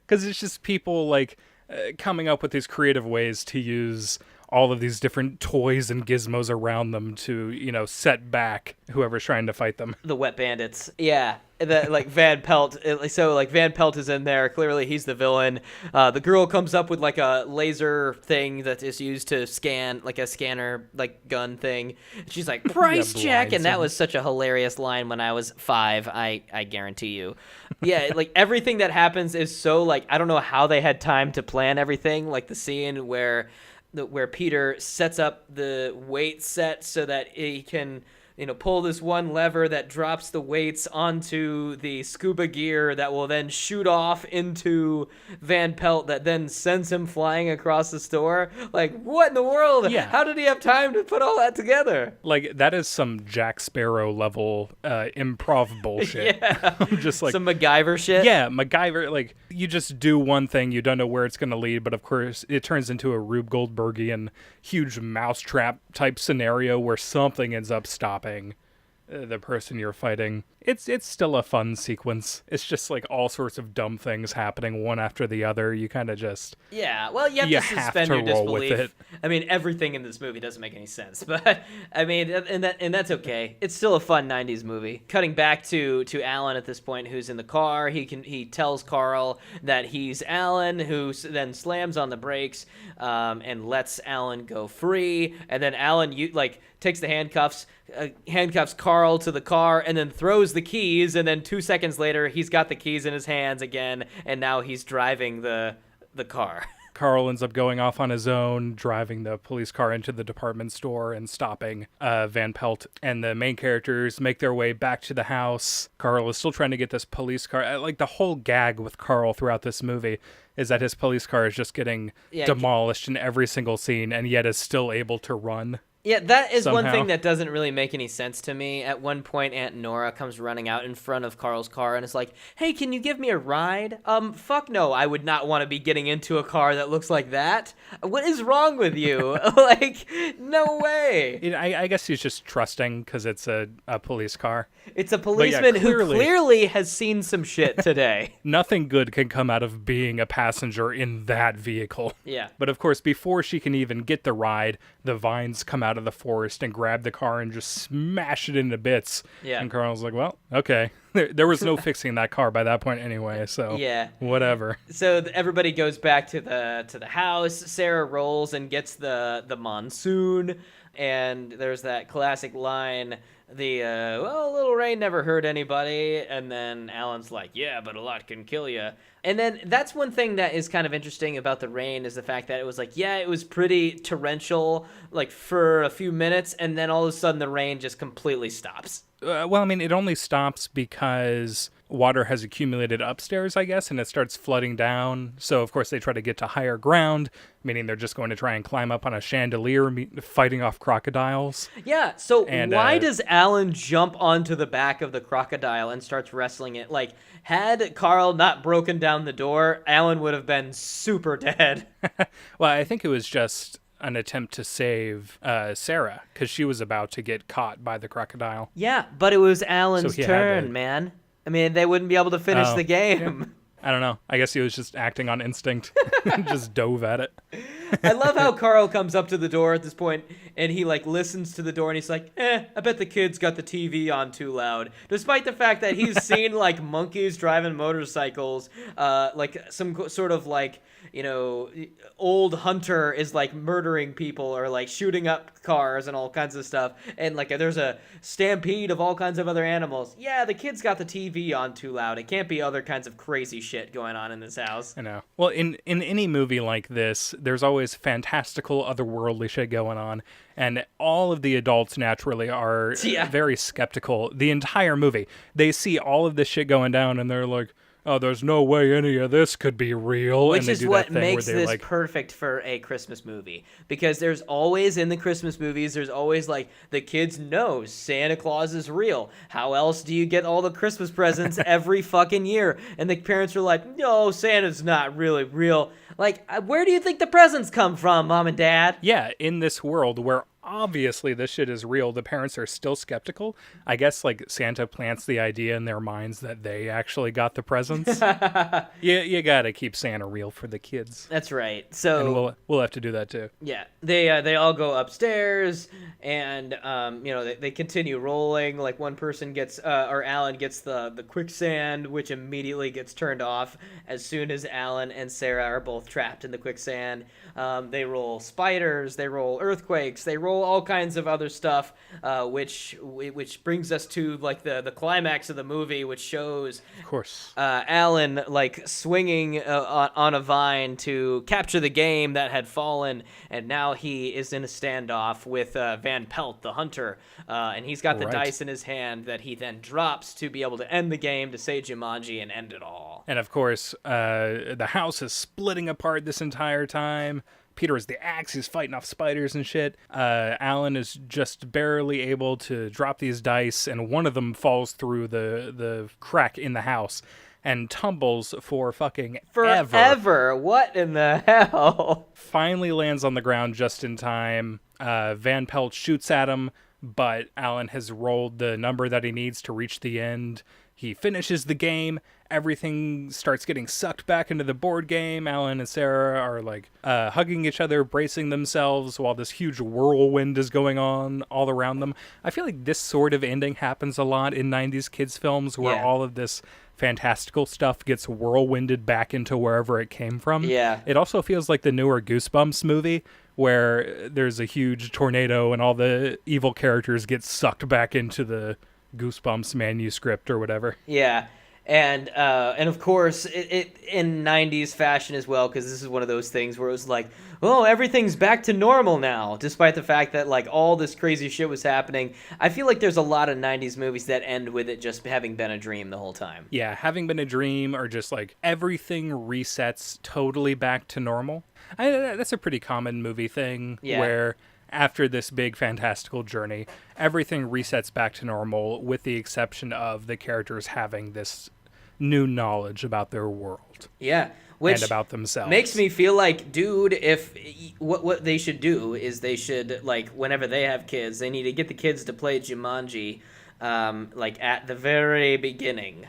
Because it's just people, like, coming up with these creative ways to use all of these different toys and gizmos around them to, set back whoever's trying to fight them. The wet bandits. Yeah. Van Pelt. So, Van Pelt is in there. Clearly, he's the villain. The girl comes up with, a laser thing that is used to scan, a scanner, gun thing. She's like, price check! And that was such a hilarious line when I was 5, I guarantee you. Yeah, everything that happens is so, I don't know how they had time to plan everything. The scene where Peter sets up the weight set so that he can, pull this one lever that drops the weights onto the scuba gear that will then shoot off into Van Pelt that then sends him flying across the store. What in the world? Yeah. How did he have time to put all that together? That is some Jack Sparrow level improv bullshit. Yeah. Just some MacGyver shit. Yeah, MacGyver, you just do one thing, you don't know where it's going to lead, but of course it turns into a Rube Goldbergian huge mousetrap type scenario where something ends up stopping the person you're fighting. It's still a fun sequence. It's just all sorts of dumb things happening one after the other. You kind of just you have to suspend your disbelief. With it. I mean, everything in this movie doesn't make any sense, but I mean, and that's okay. It's still a fun '90s movie. Cutting back to Alan at this point, who's in the car. He tells Carl that he's Alan, who then slams on the brakes and lets Alan go free, and then Alan takes the handcuffs Carl to the car, and then throws the keys, and then 2 seconds later he's got the keys in his hands again, and now he's driving the the car. Carl ends up going off on his own, driving the police car into the department store and stopping Van Pelt. And the main characters make their way back to the house. Carl is still trying to get this police car. Like, the whole gag with Carl throughout this movie is that his police car is just getting demolished in every single scene, and yet is still able to run. Yeah, that is somehow. One thing that doesn't really make any sense to me. At one point, Aunt Nora comes running out in front of Carl's car and is like, "Hey, can you give me a ride?" Fuck no, I would not want to be getting into a car that looks like that. What is wrong with you? Like, no way. I guess he's just trusting because it's a police car. It's a policeman who clearly has seen some shit today. Nothing good can come out of being a passenger in that vehicle. Yeah. But of course, before she can even get the ride, the vines come out of the forest and grab the car and just smash it into bits. Yeah. And Carl's like, well, okay. There was no fixing that car by that point anyway, so yeah, whatever. So everybody goes back to the house. Sarah rolls and gets the monsoon, and there's that classic line, well, a little rain never hurt anybody, and then Alan's like, yeah, but a lot can kill you. And then that's one thing that is kind of interesting about the rain is the fact that it was like, yeah, it was pretty torrential, like for a few minutes, and then all of a sudden the rain just completely stops. Well, I mean, it only stops because water has accumulated upstairs, I guess, and it starts flooding down. So, of course, they try to get to higher ground, meaning they're just going to try and climb up on a chandelier, fighting off crocodiles. Yeah, so why does Alan jump onto the back of the crocodile and starts wrestling it? Like, had Carl not broken down the door, Alan would have been super dead. Well, I think it was just an attempt to save Sarah, because she was about to get caught by the crocodile. Yeah, but it was Alan's turn, man. I mean, they wouldn't be able to finish the game. Yeah. I don't know. I guess he was just acting on instinct and just dove at it. I love how Carl comes up to the door at this point, and he, like, listens to the door, and he's like, I bet the kid's got the TV on too loud. Despite the fact that he's seen, like, monkeys driving motorcycles, like, some sort of, like, you know, old hunter is, like, murdering people or, like, shooting up cars and all kinds of stuff. And, like, there's a stampede of all kinds of other animals. Yeah, the kid's got the TV on too loud. It can't be other kinds of crazy shit going on in this house. I know. Well, in any movie like this, there's always fantastical, otherworldly shit going on. And all of the adults naturally are very skeptical. The entire movie. They see all of this shit going down and they're like, oh, there's no way any of this could be real. Which is what makes this perfect for a Christmas movie. Because there's always, in the Christmas movies, there's always, like, the kids know Santa Claus is real. How else do you get all the Christmas presents every fucking year? And the parents are like, no, Santa's not really real. Like, where do you think the presents come from, Mom and Dad? Yeah, in this world where obviously this shit is real, the parents are still skeptical. I guess, like, Santa plants the idea in their minds that they actually got the presents. you gotta keep Santa real for the kids. That's right. So and we'll have to do that too. Yeah, they all go upstairs, and you know, they continue rolling. Like, one person gets, or Alan gets the quicksand, which immediately gets turned off as soon as Alan and Sarah are both trapped in the quicksand. They roll spiders, they roll earthquakes, they roll all kinds of other stuff, which brings us to, like, the climax of the movie, which shows, of course, Alan, like, swinging on a vine to capture the game that had fallen, and now he is in a standoff with Van Pelt, the hunter, and he's got the dice in his hand that he then drops to be able to end the game, to say Jumanji and end it all. And of course, the house is splitting apart this entire time. Peter is the axe. He's fighting off spiders and shit. Alan is just barely able to drop these dice, and one of them falls through the crack in the house and tumbles for fucking forever. What in the hell? Finally lands on the ground just in time. Van Pelt shoots at him, but Alan has rolled the number that he needs to reach the end. He finishes the game. Everything starts getting sucked back into the board game. Alan and Sarah are, like, hugging each other, bracing themselves while this huge whirlwind is going on all around them. I feel like this sort of ending happens a lot in 90s kids films where all of this fantastical stuff gets whirlwinded back into wherever it came from. Yeah. It also feels like the newer Goosebumps movie where there's a huge tornado and all the evil characters get sucked back into the Goosebumps manuscript or whatever. Yeah. And of course it in 90s fashion as well, because this is one of those things where it was like, oh, everything's back to normal now, despite the fact that like all this crazy shit was happening. I feel like there's a lot of 90s movies that end with it just having been a dream the whole time. Yeah, having been a dream, or just like everything resets totally back to normal. That's a pretty common movie thing, Yeah. where after this big fantastical journey, everything resets back to normal, with the exception of the characters having this new knowledge about their world Yeah, which and about themselves. makes me feel like, dude, if what they should do is they should, like, whenever they have kids, they need to get the kids to play Jumanji, like at the very beginning,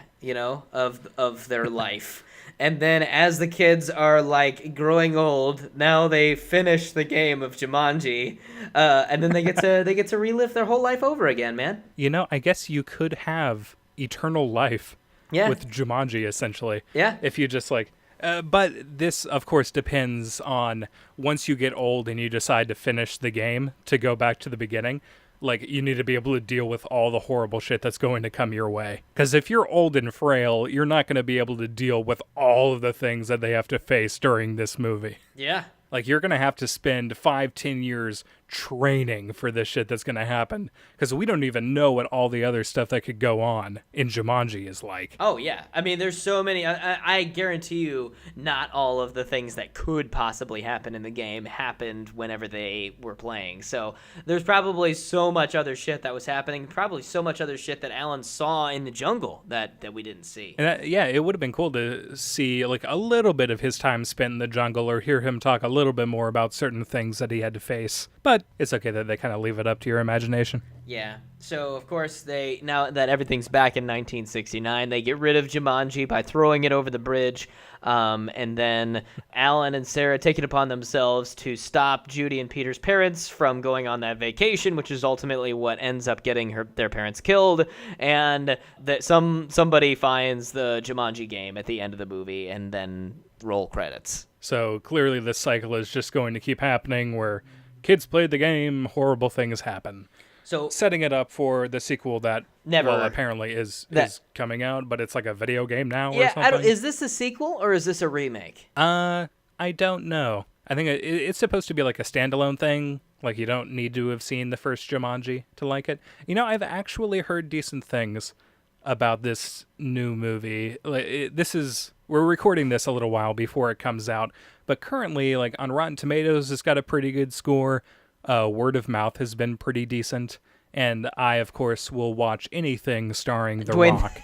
of their life. And then as the kids are like growing old, now they finish the game of Jumanji, and then they get to relive their whole life over again, man. I guess you could have eternal life Yeah. with Jumanji, essentially. Yeah. If you just like, but this, of course, depends on once you get old and you decide to finish the game to go back to the beginning. Like, you need to be able to deal with all the horrible shit that's going to come your way. Because if you're old and frail, you're not going to be able to deal with all of the things that they have to face during this movie. Yeah. Like, you're going to have to spend 5-10 years training for this shit that's going to happen. Because we don't even know what all the other stuff that could go on in Jumanji is like. Oh, yeah. I mean, there's so many. I guarantee you not all of the things that could possibly happen in the game happened whenever they were playing. So there's probably so much other shit that was happening, probably so much other shit that Alan saw in the jungle that we didn't see. And it would have been cool to see like a little bit of his time spent in the jungle, or hear him talk a little bit more about certain things that he had to face. But it's okay that they kind of leave it up to your imagination. Yeah. So, of course, now that everything's back in 1969, they get rid of Jumanji by throwing it over the bridge. And then Alan and Sarah take it upon themselves to stop Judy and Peter's parents from going on that vacation, which is ultimately what ends up getting their parents killed. And that somebody finds the Jumanji game at the end of the movie, and then roll credits. So clearly this cycle is just going to keep happening, where kids played the game, horrible things happen. So Setting it up for the sequel that apparently is coming out, but it's like a video game now or something. Is this a sequel or is this a remake? I don't know. I think it's supposed to be like a standalone thing. Like, you don't need to have seen the first Jumanji to like it. I've actually heard decent things about this new movie. We're recording this a little while before it comes out, but currently, like, on Rotten Tomatoes, it's got a pretty good score. Word of mouth has been pretty decent, and I, of course, will watch anything starring The Rock.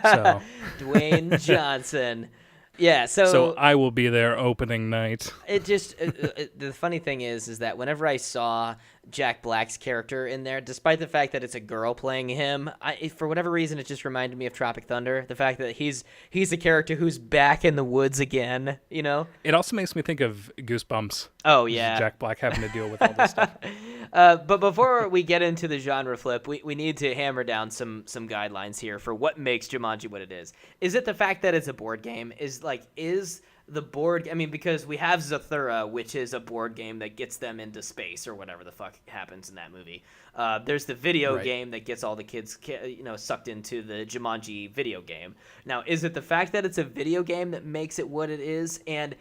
So. Dwayne Johnson. Yeah, so I will be there opening night. It just the funny thing is that whenever I saw Jack Black's character in there, despite the fact that it's a girl playing him, for whatever reason it just reminded me of Tropic Thunder. The fact that he's a character who's back in the woods again, It also makes me think of Goosebumps. Oh yeah, Jack Black having to deal with all this stuff. But before we get into the genre flip, we need to hammer down some guidelines here for what makes Jumanji what it is. Is it the fact that it's a board game? Is the board, I mean, because we have Zathura, which is a board game that gets them into space or whatever the fuck happens in that movie. There's the video game that gets all the kids, sucked into the Jumanji video game. Now, is it the fact that it's a video game that makes it what it is? And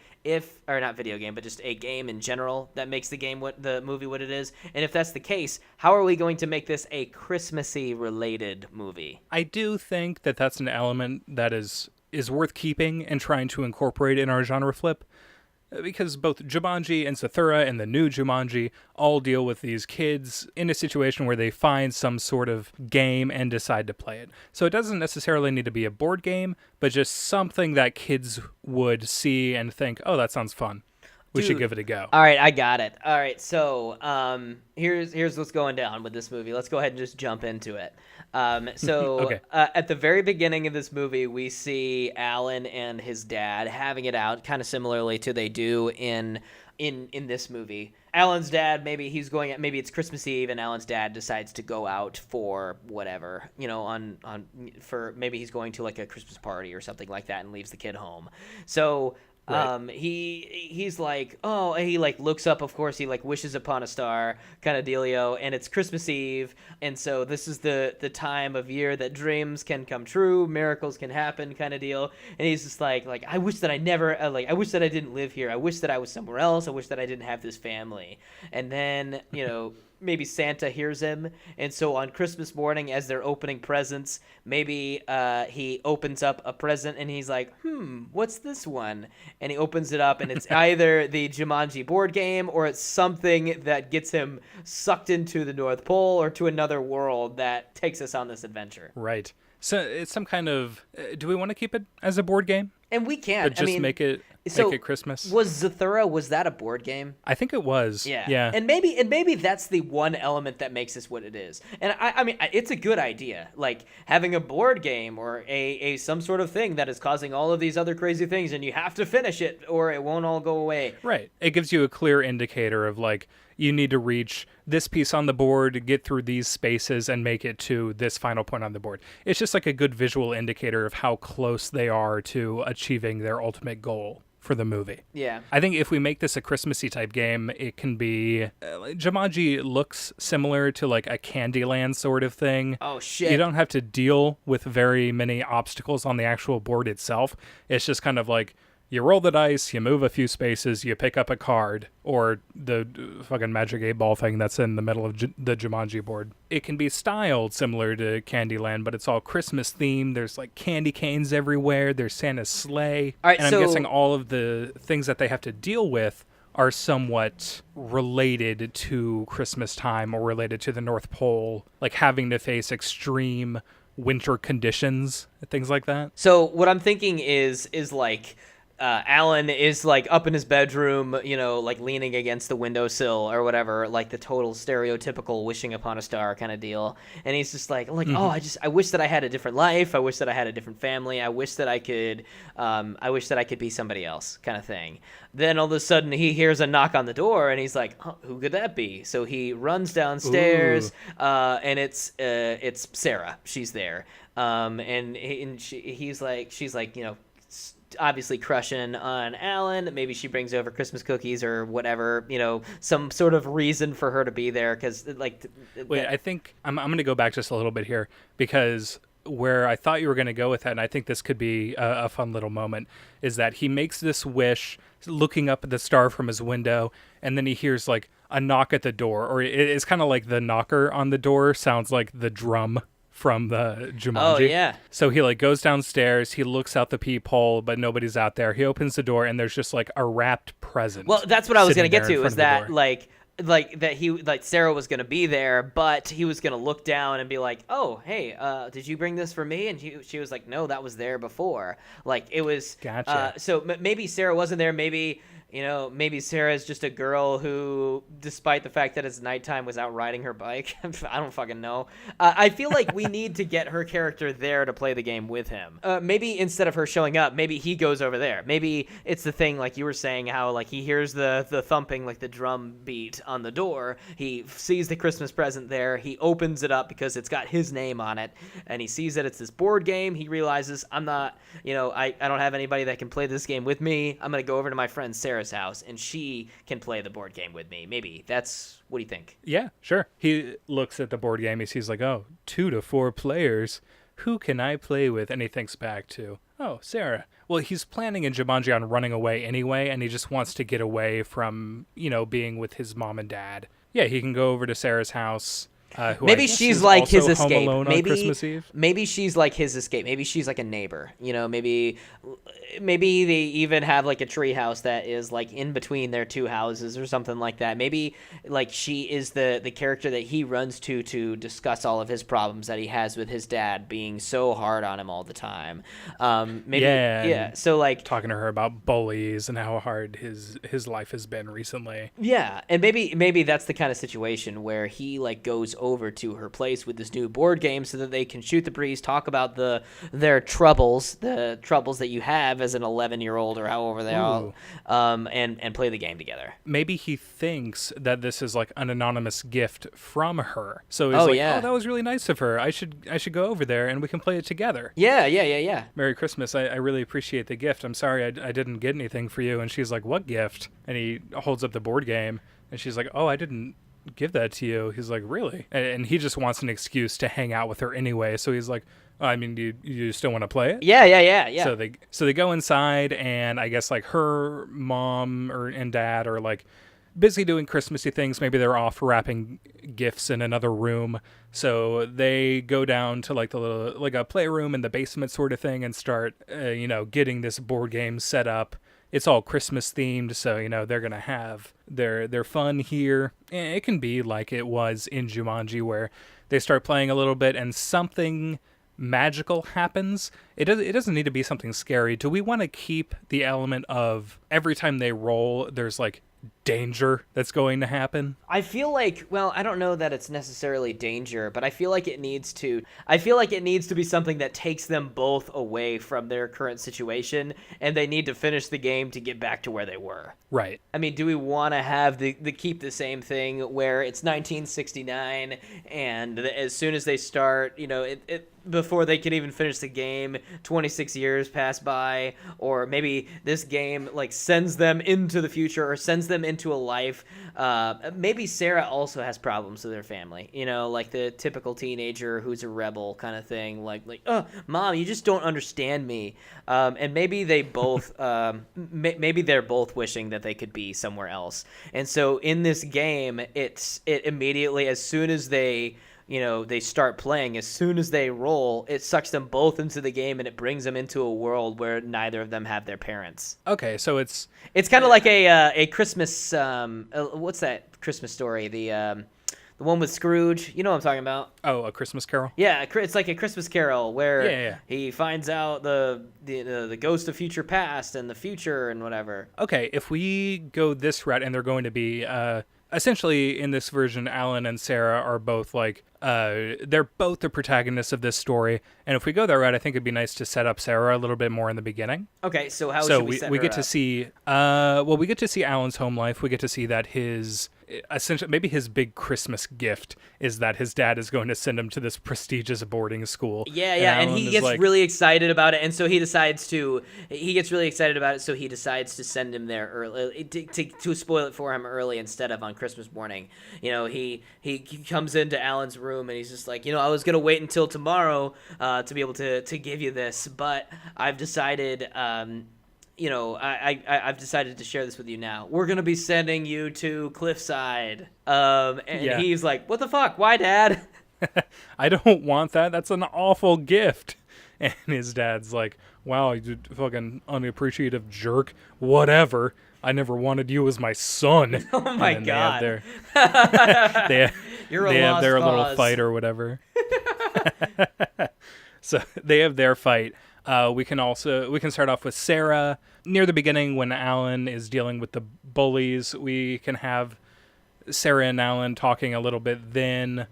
or not video game, but just a game in general that makes the movie what it is? And if that's the case, how are we going to make this a Christmassy related movie? I do think that that's an element that is worth keeping and trying to incorporate in our genre flip, because both Jumanji and Zathura and the new Jumanji all deal with these kids in a situation where they find some sort of game and decide to play it. So it doesn't necessarily need to be a board game, but just something that kids would see and think, oh, that sounds fun. We should give it a go. All right, I got it. All right, so here's what's going down with this movie. Let's go ahead and just jump into it. Okay. At the very beginning of this movie, we see Alan and his dad having it out, kind of similarly to they do in this movie. Alan's dad, maybe it's Christmas Eve, and Alan's dad decides to go out for whatever, for maybe he's going to like a Christmas party or something like that, and leaves the kid home. So Right. He's like, oh, he like looks up, of course, he like wishes upon a star kind of dealio, and it's Christmas Eve, and so this is the time of year that dreams can come true, miracles can happen kind of deal. And he's just like I wish that I never I wish that I didn't live here, I wish that I was somewhere else, I wish that I didn't have this family. And then, maybe Santa hears him, and so on Christmas morning, as they're opening presents, maybe he opens up a present and he's like, what's this one? And he opens it up, and it's either the Jumanji board game, or it's something that gets him sucked into the North Pole or to another world that takes us on this adventure. Right. So it's some kind of. Do we want to keep it as a board game? And we can. But just make it Christmas. Was Zathura, was that a board game? I think it was. Yeah. And maybe that's the one element that makes this what it is. And I mean, it's a good idea. Like having a board game or a some sort of thing that is causing all of these other crazy things, and you have to finish it or it won't all go away. Right. It gives you a clear indicator of like, you need to reach this piece on the board, get through these spaces, and make it to this final point on the board. It's just like a good visual indicator of how close they are to achieving their ultimate goal for the movie. Yeah. I think if we make this a Christmassy type game, it can be... Jumanji looks similar to like a Candyland sort of thing. Oh, shit. You don't have to deal with very many obstacles on the actual board itself. It's just kind of like, you roll the dice, you move a few spaces, you pick up a card, or the fucking Magic 8-Ball thing that's in the middle of the Jumanji board. It can be styled similar to Candyland, but it's all Christmas themed. There's like candy canes everywhere. There's Santa's sleigh. All right, and I'm guessing all of the things that they have to deal with are somewhat related to Christmas time or related to the North Pole, like having to face extreme winter conditions, things like that. So what I'm thinking is like... Alan is like up in his bedroom, like leaning against the windowsill or whatever, like the total stereotypical wishing upon a star kind of deal. And he's just like, oh, I wish that I had a different life. I wish that I had a different family. I wish that I could be somebody else kind of thing. Then all of a sudden he hears a knock on the door, and he's like, oh, who could that be? So he runs downstairs, and it's Sarah. She's there. She's like, obviously crushing on Alan. Maybe she brings over Christmas cookies or whatever, some sort of reason for her to be there. Because I think I'm going to go back just a little bit here, because where I thought you were going to go with that, and I think this could be a fun little moment, is that he makes this wish looking up at the star from his window, and then he hears like a knock at the door, or it's kind of like the knocker on the door sounds like the drum from the Jumanji. Oh, yeah. So he like goes downstairs, he looks out the peephole, but nobody's out there. He opens the door, and there's just like a wrapped present. Well, that's what I was going to get to, is that Sarah was going to be there, but he was going to look down and be like, oh, hey, did you bring this for me? And she was like, no, that was there before. Like, it was... Gotcha. So maybe Sarah wasn't there. Maybe Sarah's just a girl who, despite the fact that it's nighttime, was out riding her bike. I don't fucking know. I feel like we need to get her character there to play the game with him. Maybe instead of her showing up, maybe he goes over there. Maybe it's the thing, like you were saying, how like he hears the thumping, like the drum beat on the door. He sees the Christmas present there. He opens it up because it's got his name on it, and he sees that it's this board game. He realizes, I'm not, I don't have anybody that can play this game with me. I'm going to go over to my friend Sarah's house, and she can play the board game with me. Maybe that's... What do you think? Yeah, sure. He looks at the board game. He sees like, oh, 2 to 4 players. Who can I play with? And he thinks back to, oh, Sarah. Well, he's planning in Jumanji on running away anyway, and he just wants to get away from, being with his mom and dad. Yeah, he can go over to Sarah's house. Maybe she's like his escape. Maybe she's like his escape. Maybe she's like a neighbor. Maybe they even have like a tree house that is like in between their two houses or something like that. Maybe like she is the character that he runs to discuss all of his problems that he has with his dad being so hard on him all the time. So like talking to her about bullies and how hard his life has been recently. Yeah, and maybe that's the kind of situation where he like goes over to her place with this new board game so that they can shoot the breeze, talk about their troubles, the troubles that you have as an 11-year-old or however they are, and play the game together. Maybe he thinks that this is like an anonymous gift from her. So he's oh, that was really nice of her. I should go over there and we can play it together. Yeah. Merry Christmas. I really appreciate the gift. I'm sorry I didn't get anything for you. And she's like, what gift? And he holds up the board game and she's like, oh, I didn't give that to you. He's like, really? And he just wants an excuse to hang out with her anyway. So he's like, oh, I mean, do you still want to play it? Yeah. So they go inside, and I guess like her mom and dad are like busy doing Christmassy things. Maybe they're off wrapping gifts in another room. So they go down to like a playroom in the basement sort of thing and start, getting this board game set up. It's all Christmas themed, so, they're going to have their fun here. And it can be like it was in Jumanji, where they start playing a little bit and something magical happens. It doesn't need to be something scary. Do we want to keep the element of every time they roll, there's like danger that's going to happen? I feel like, I don't know that it's necessarily danger, but I feel like it needs to be something that takes them both away from their current situation, and they need to finish the game to get back to where they were. Right. I mean, do we want to have the keep the same thing where it's 1969 and as soon as they start, before they can even finish the game, 26 years pass by, or maybe this game like sends them into the future or sends them into a life. Maybe Sarah also has problems with her family, like the typical teenager who's a rebel kind of thing, like, oh, Mom, you just don't understand me. And maybe they both, maybe they're both wishing that they could be somewhere else. And so in this game, it immediately, as soon as they start playing, as soon as they roll, it sucks them both into the game and it brings them into a world where neither of them have their parents. Okay, so it's kind of like a Christmas, what's that Christmas story? The one with Scrooge, you know what I'm talking about? Oh, A Christmas Carol? Yeah, it's like A Christmas Carol where he finds out the ghost of future past and the future and whatever. Okay, if we go this route, and they're going to be essentially in this version, Alan and Sarah are both like they're both the protagonists of this story, and if we go that route, I think it'd be nice to set up Sarah a little bit more in the beginning. Okay, so how should we set her get up? to see we get to see Alan's home life. We get to see that essentially maybe his big Christmas gift is that his dad is going to send him to this prestigious boarding school. Yeah, and he gets really excited about it, and so he decides to send him there early to spoil it for him early instead of on Christmas morning. He comes into Alan's room and he's just like, I was gonna wait until tomorrow to be able to give you this, but I've decided I've decided to share this with you now. We're going to be sending you to Cliffside. He's like, what the fuck? Why, Dad? I don't want that. That's an awful gift. And his dad's like, wow, you fucking unappreciative jerk. Whatever. I never wanted you as my son. Oh, my God. They have their little fight or whatever. So they have their fight. We can start off with Sarah near the beginning when Alan is dealing with the bullies. We can have Sarah and Alan talking a little bit then.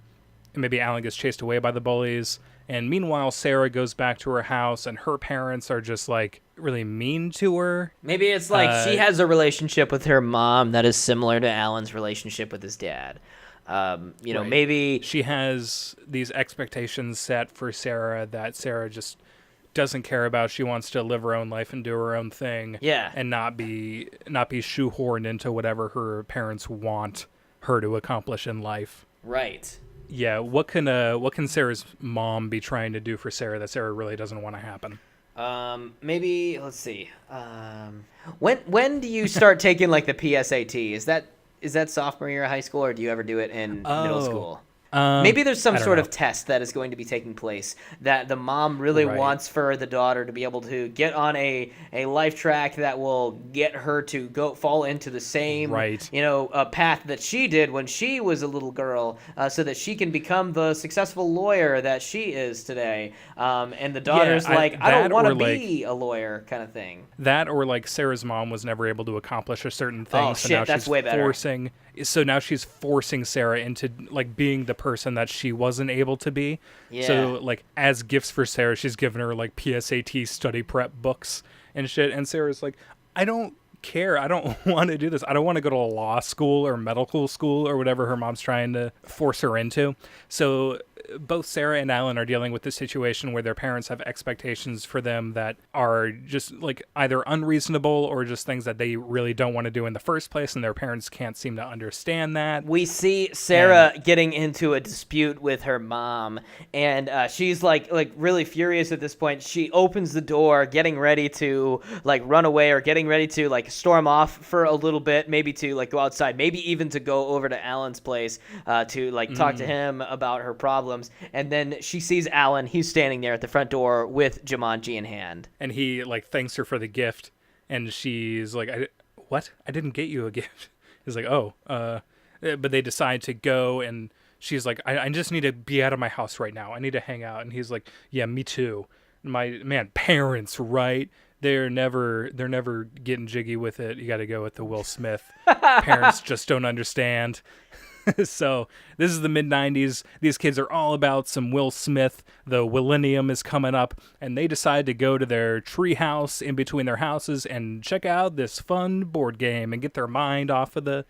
Maybe Alan gets chased away by the bullies. And meanwhile, Sarah goes back to her house and her parents are just like really mean to her. Maybe it's like she has a relationship with her mom that is similar to Alan's relationship with his dad. Right. Maybe she has these expectations set for Sarah that Sarah just doesn't care about. She wants to live her own life and do her own thing. Yeah. And not be shoehorned into whatever her parents want her to accomplish in life. Right. Yeah, what can Sarah's mom be trying to do for Sarah that Sarah really doesn't want to happen? Maybe let's see. When do you start taking like the PSAT? Is that sophomore year of high school, or do you ever do it in middle school? Maybe there's some sort of test that is going to be taking place that the mom really wants for the daughter to be able to get on a life track that will get her to fall into the same path that she did when she was a little girl, so that she can become the successful lawyer that she is today. And the daughter's I don't want to be a lawyer kind of thing. That, or like Sarah's mom was never able to accomplish a certain thing. Oh, so shit, that's way better. So now she's forcing Sarah into like being the person that she wasn't able to be. Yeah. So, like, as gifts for Sarah, she's given her, like, PSAT study prep books and shit. And Sarah's like, I don't care. I don't want to do this. I don't want to go to law school or medical school or whatever her mom's trying to force her into. So both Sarah and Alan are dealing with this situation where their parents have expectations for them that are just like either unreasonable or just things that they really don't want to do in the first place, and their parents can't seem to understand that. We see Sarah getting into a dispute with her mom, and she's like really furious at this point. She opens the door, getting ready to like run away or getting ready to like storm off for a little bit, maybe to like go outside, maybe even to go over to Alan's place to like talk to him about her problems. And then she sees Alan. He's standing there at the front door with Jumanji in hand. And he like thanks her for the gift, and she's like, what? I didn't get you a gift. He's like, oh, but they decide to go, and she's like, I just need to be out of my house right now. I need to hang out. And he's like, yeah, me too. Parents, right? They're never getting jiggy with it. You got to go with the Will Smith. Parents just don't understand. So this is the mid-90s. These kids are all about some Will Smith. The Willennium is coming up, and they decide to go to their tree house in between their houses and check out this fun board game and get their mind off of the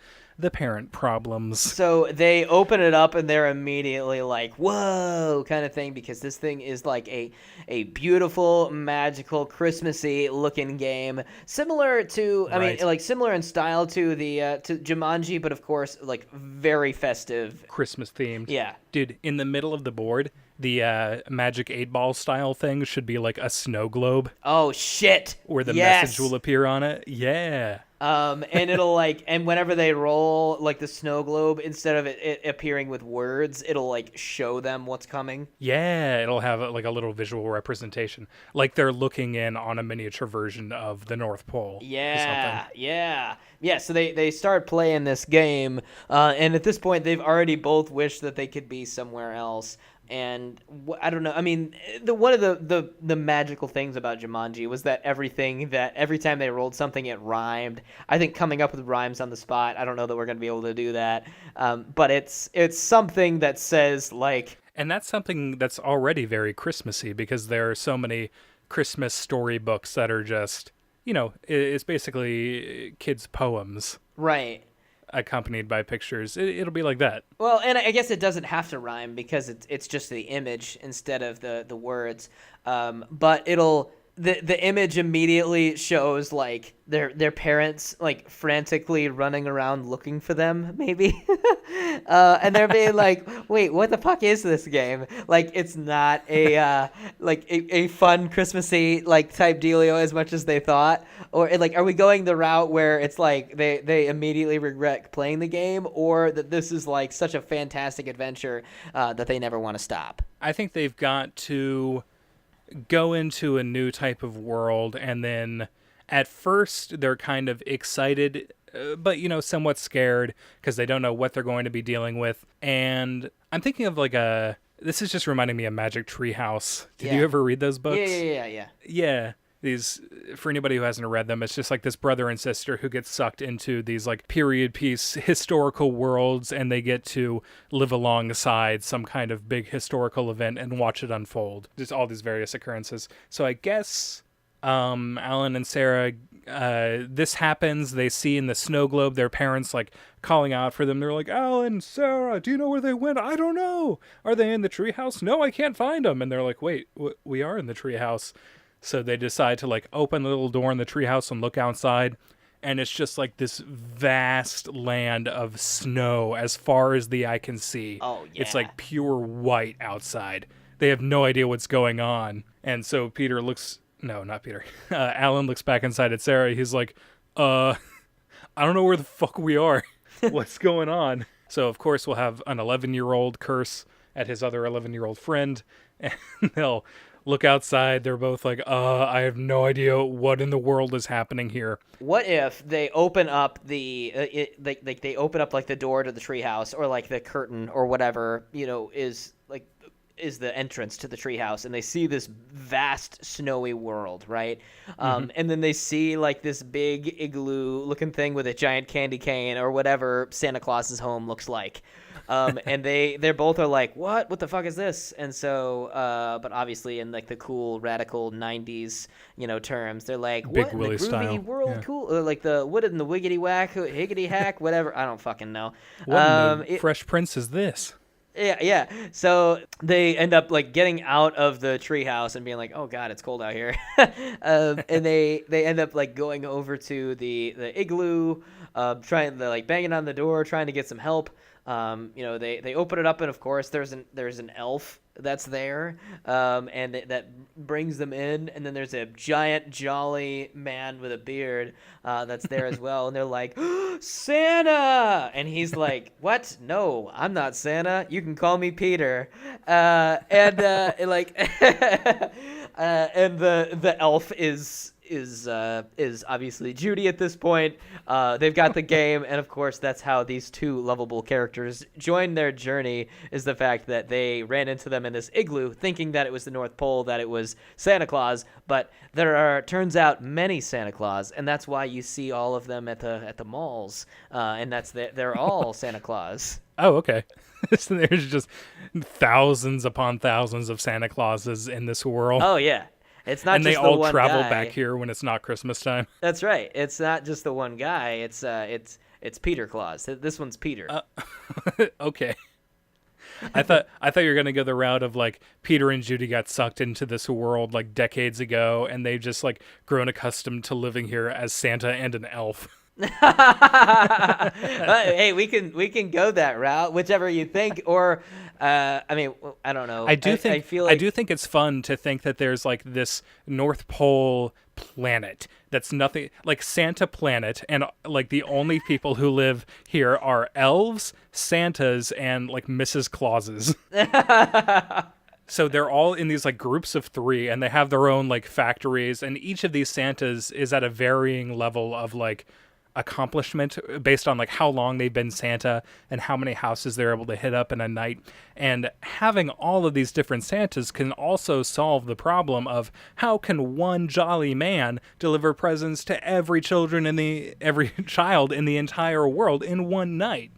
parent problems. So they open it up and they're immediately like, whoa, kind of thing, because this thing is like a beautiful, magical, Christmassy looking game, similar to, I mean, like similar in style to the to Jumanji, but of course, like very festive. Christmas themed. Yeah. Dude, in the middle of the board, the Magic 8-Ball style thing should be like a snow globe. Oh, shit. Where the message will appear on it. Yeah. And it'll like, and whenever they roll like the snow globe, instead of it appearing with words, it'll like show them what's coming. Yeah, it'll have like a little visual representation, like they're looking in on a miniature version of the North Pole. Yeah, yeah. So they start playing this game, and at this point, they've already both wished that they could be somewhere else. And I don't know. I mean, one of the magical things about Jumanji was that every time they rolled something, it rhymed. I think coming up with rhymes on the spot, I don't know that we're going to be able to do that. But it's something that says like... And that's something that's already very Christmassy, because there are so many Christmas storybooks that are just, you know, it's basically kids' poems. Right. Accompanied by pictures. It'll be like that. Well, and I guess it doesn't have to rhyme because it's just the image instead of the words. But the image immediately shows like their parents like frantically running around looking for them, maybe. And they're being like, wait, what the fuck is this game? Like, it's not a like a fun Christmassy like type dealio as much as they thought. Or like, are we going the route where it's like they immediately regret playing the game, or that this is like such a fantastic adventure that they never want to stop? I think they've got to go into a new type of world, and then at first they're kind of excited, but, you know, somewhat scared because they don't know what they're going to be dealing with. And I'm thinking of like this is just reminding me of Magic Treehouse. Did you ever read those books? Yeah. Yeah. These, for anybody who hasn't read them, it's just like this brother and sister who get sucked into these like period piece historical worlds, and they get to live alongside some kind of big historical event and watch it unfold. Just all these various occurrences. So I guess Alan and Sarah, this happens. They see in the snow globe their parents like calling out for them. They're like, Alan, Sarah, do you know where they went? I don't know. Are they in the treehouse? No, I can't find them. And they're like, wait, we are in the treehouse. So they decide to like open the little door in the treehouse and look outside, and it's just like this vast land of snow as far as the eye can see. Oh, yeah. It's like pure white outside. They have no idea what's going on. And so Alan looks back inside at Sarah. He's like, I don't know where the fuck we are. What's going on? So of course we'll have an 11-year-old curse at his other 11-year-old friend, and they'll look outside. They're both like, I have no idea what in the world is happening here. What if they open up they open up like the door to the treehouse, or like the curtain or whatever, you know, is the entrance to the treehouse, and they see this vast snowy world, right? And then they see like this big igloo looking thing with a giant candy cane or whatever Santa Claus's home looks like. And they're both are like, what the fuck is this? And so but obviously in like the cool radical 90s terms, they're like, Big what in the Willie groovy style. world? Yeah. Cool, or like the what in the wiggity whack higgity hack whatever, I don't fucking know. What in the Fresh Prince is this? Yeah. So they end up like getting out of the treehouse and being like, "Oh God, it's cold out here," and they end up like going over to the igloo, trying to like banging on the door, trying to get some help. They open it up, and of course there's an elf that's there, and that brings them in, and then there's a giant jolly man with a beard that's there as well, and they're like, Santa, and he's like, what? No, I'm not Santa, you can call me Peter. And the elf is obviously Judy at this point. They've got the game, and of course that's how these two lovable characters join their journey, is the fact that they ran into them in this igloo thinking that it was the North Pole, that it was Santa Claus, but there are, turns out, many Santa Claus, and that's why you see all of them at the malls, and they're all Santa Claus. Oh, okay. So there's just thousands upon thousands of Santa Clauses in this world. Oh yeah. It's not and just they all the one travel guy. back here when it's not Christmas time. That's right. It's not just the one guy. It's Peter Claus. This one's Peter. Okay. I thought you were gonna go the route of like Peter and Judy got sucked into this world like decades ago, and they've just like grown accustomed to living here as Santa and an elf. Hey, we can go that route, whichever you think, or I don't know. I do think it's fun to think that there's like this North Pole planet that's nothing like Santa planet, and like the only people who live here are elves, Santas, and like Mrs. Clauses. So they're all in these like groups of 3, and they have their own like factories, and each of these Santas is at a varying level of like accomplishment based on like how long they've been Santa and how many houses they're able to hit up in a night. And having all of these different Santas can also solve the problem of how can one jolly man deliver presents to every child in the entire world in one night.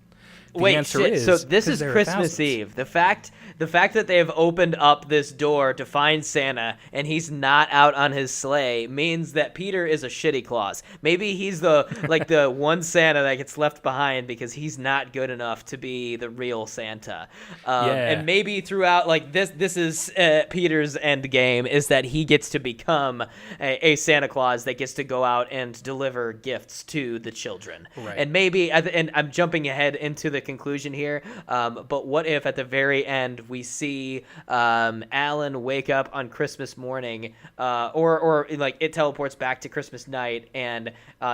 Wait, shit. So this is Christmas Eve. The fact that they have opened up this door to find Santa and he's not out on his sleigh means that Peter is a shitty Claus. Maybe he's the one Santa that gets left behind because he's not good enough to be the real Santa. And maybe throughout like this is Peter's end game, is that he gets to become a Santa Claus that gets to go out and deliver gifts to the children. Right. And maybe, and I'm jumping ahead into the conclusion here, but what if at the very end we see Alan wake up on Christmas morning, or like it teleports back to Christmas night, and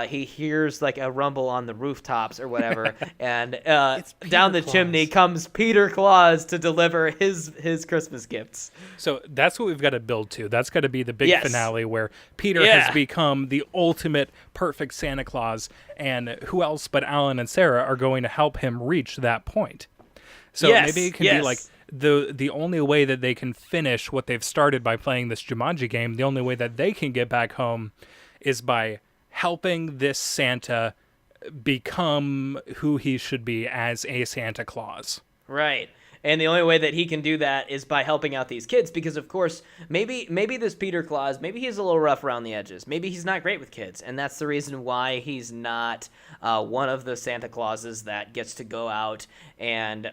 he hears like a rumble on the rooftops or whatever, and down the chimney comes Peter Claus to deliver his Christmas gifts. So that's what we've got to build to. That's got to be the big finale where Peter has become the ultimate perfect Santa Claus, and who else but Alan and Sarah are going to help him reach that point. So maybe it can be like the only way that they can finish what they've started by playing this Jumanji game, the only way that they can get back home is by helping this Santa become who he should be as a Santa Claus. Right. And the only way that he can do that is by helping out these kids, because of course, maybe this Peter Claus, maybe he's a little rough around the edges. Maybe he's not great with kids, and that's the reason why he's not one of the Santa Clauses that gets to go out and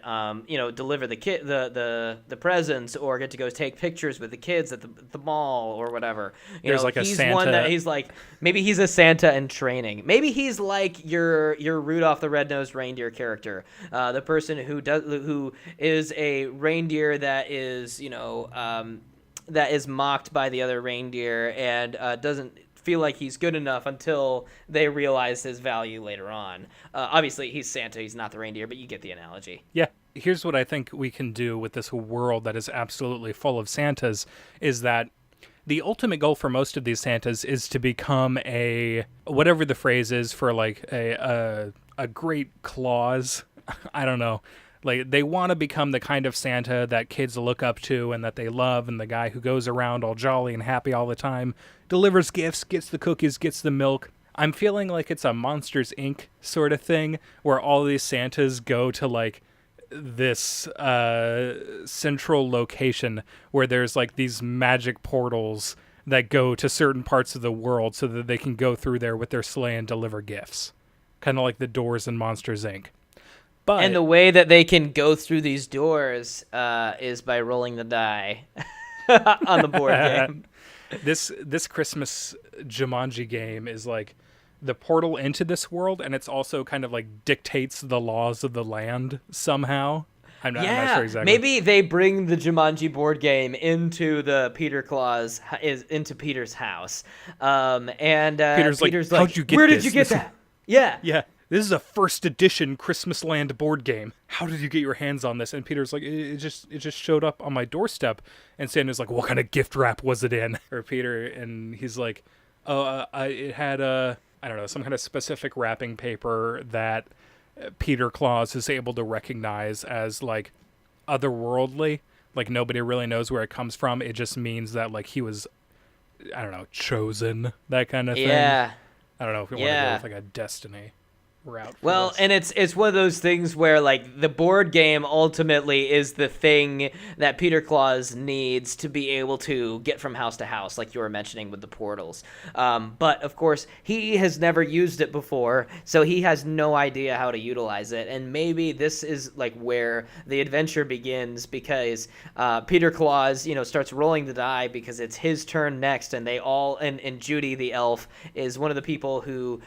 deliver the presents, or get to go take pictures with the kids at the mall or whatever. There's like a he's Santa. one that he's like, maybe he's a Santa in training. Maybe he's like your Rudolph the Red-Nosed Reindeer character, the person who is a reindeer that is that is mocked by the other reindeer and doesn't feel like he's good enough until they realize his value later on. Obviously, he's Santa. He's not the reindeer, but you get the analogy. Yeah. Here's what I think we can do with this world that is absolutely full of Santas, is that the ultimate goal for most of these Santas is to become whatever the phrase is for like a great Claus. I don't know. Like, they want to become the kind of Santa that kids look up to and that they love, and the guy who goes around all jolly and happy all the time, delivers gifts, gets the cookies, gets the milk. I'm feeling like it's a Monsters, Inc. sort of thing, where all these Santas go to, like, this central location where there's like these magic portals that go to certain parts of the world so that they can go through there with their sleigh and deliver gifts. Kind of like the doors in Monsters, Inc. But And the way that they can go through these doors is by rolling the die on the board game. this Christmas Jumanji game is like the portal into this world, and it's also kind of like dictates the laws of the land somehow. I'm not sure exactly. Maybe they bring the Jumanji board game into the Peter Claus into Peter's house, and Peter's like, "How'd you get where this? did you get that?" Yeah, Yeah, this is a first edition Christmas Land board game. How did you get your hands on this? And Peter's like, it just showed up on my doorstep. And Santa's like, what kind of gift wrap was it in? Or Peter, and he's like, it had I don't know, some kind of specific wrapping paper that Peter Claus is able to recognize as like otherworldly. Like nobody really knows where it comes from. It just means that like he was, I don't know, chosen, that kind of thing. yeah. I don't know if you want to go with like a destiny route. Well, and it's one of those things where like the board game ultimately is the thing that Peter Claus needs to be able to get from house to house, like you were mentioning with the portals. But of course, he has never used it before, so he has no idea how to utilize it. And maybe this is like where the adventure begins, because Peter Claus, starts rolling the die because it's his turn next, and they all and Judy the elf is one of the people who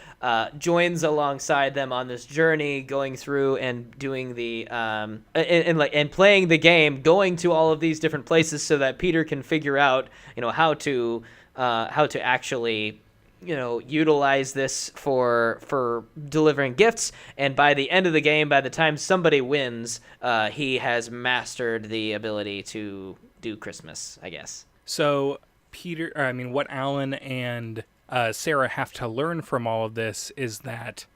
joins alongside them on this journey, going through and doing the and playing the game, going to all of these different places so that Peter can figure out how to actually utilize this for delivering gifts. And by the end of the game, by the time somebody wins, he has mastered the ability to do Christmas, I guess. So what Alan and Sarah have to learn from all of this is that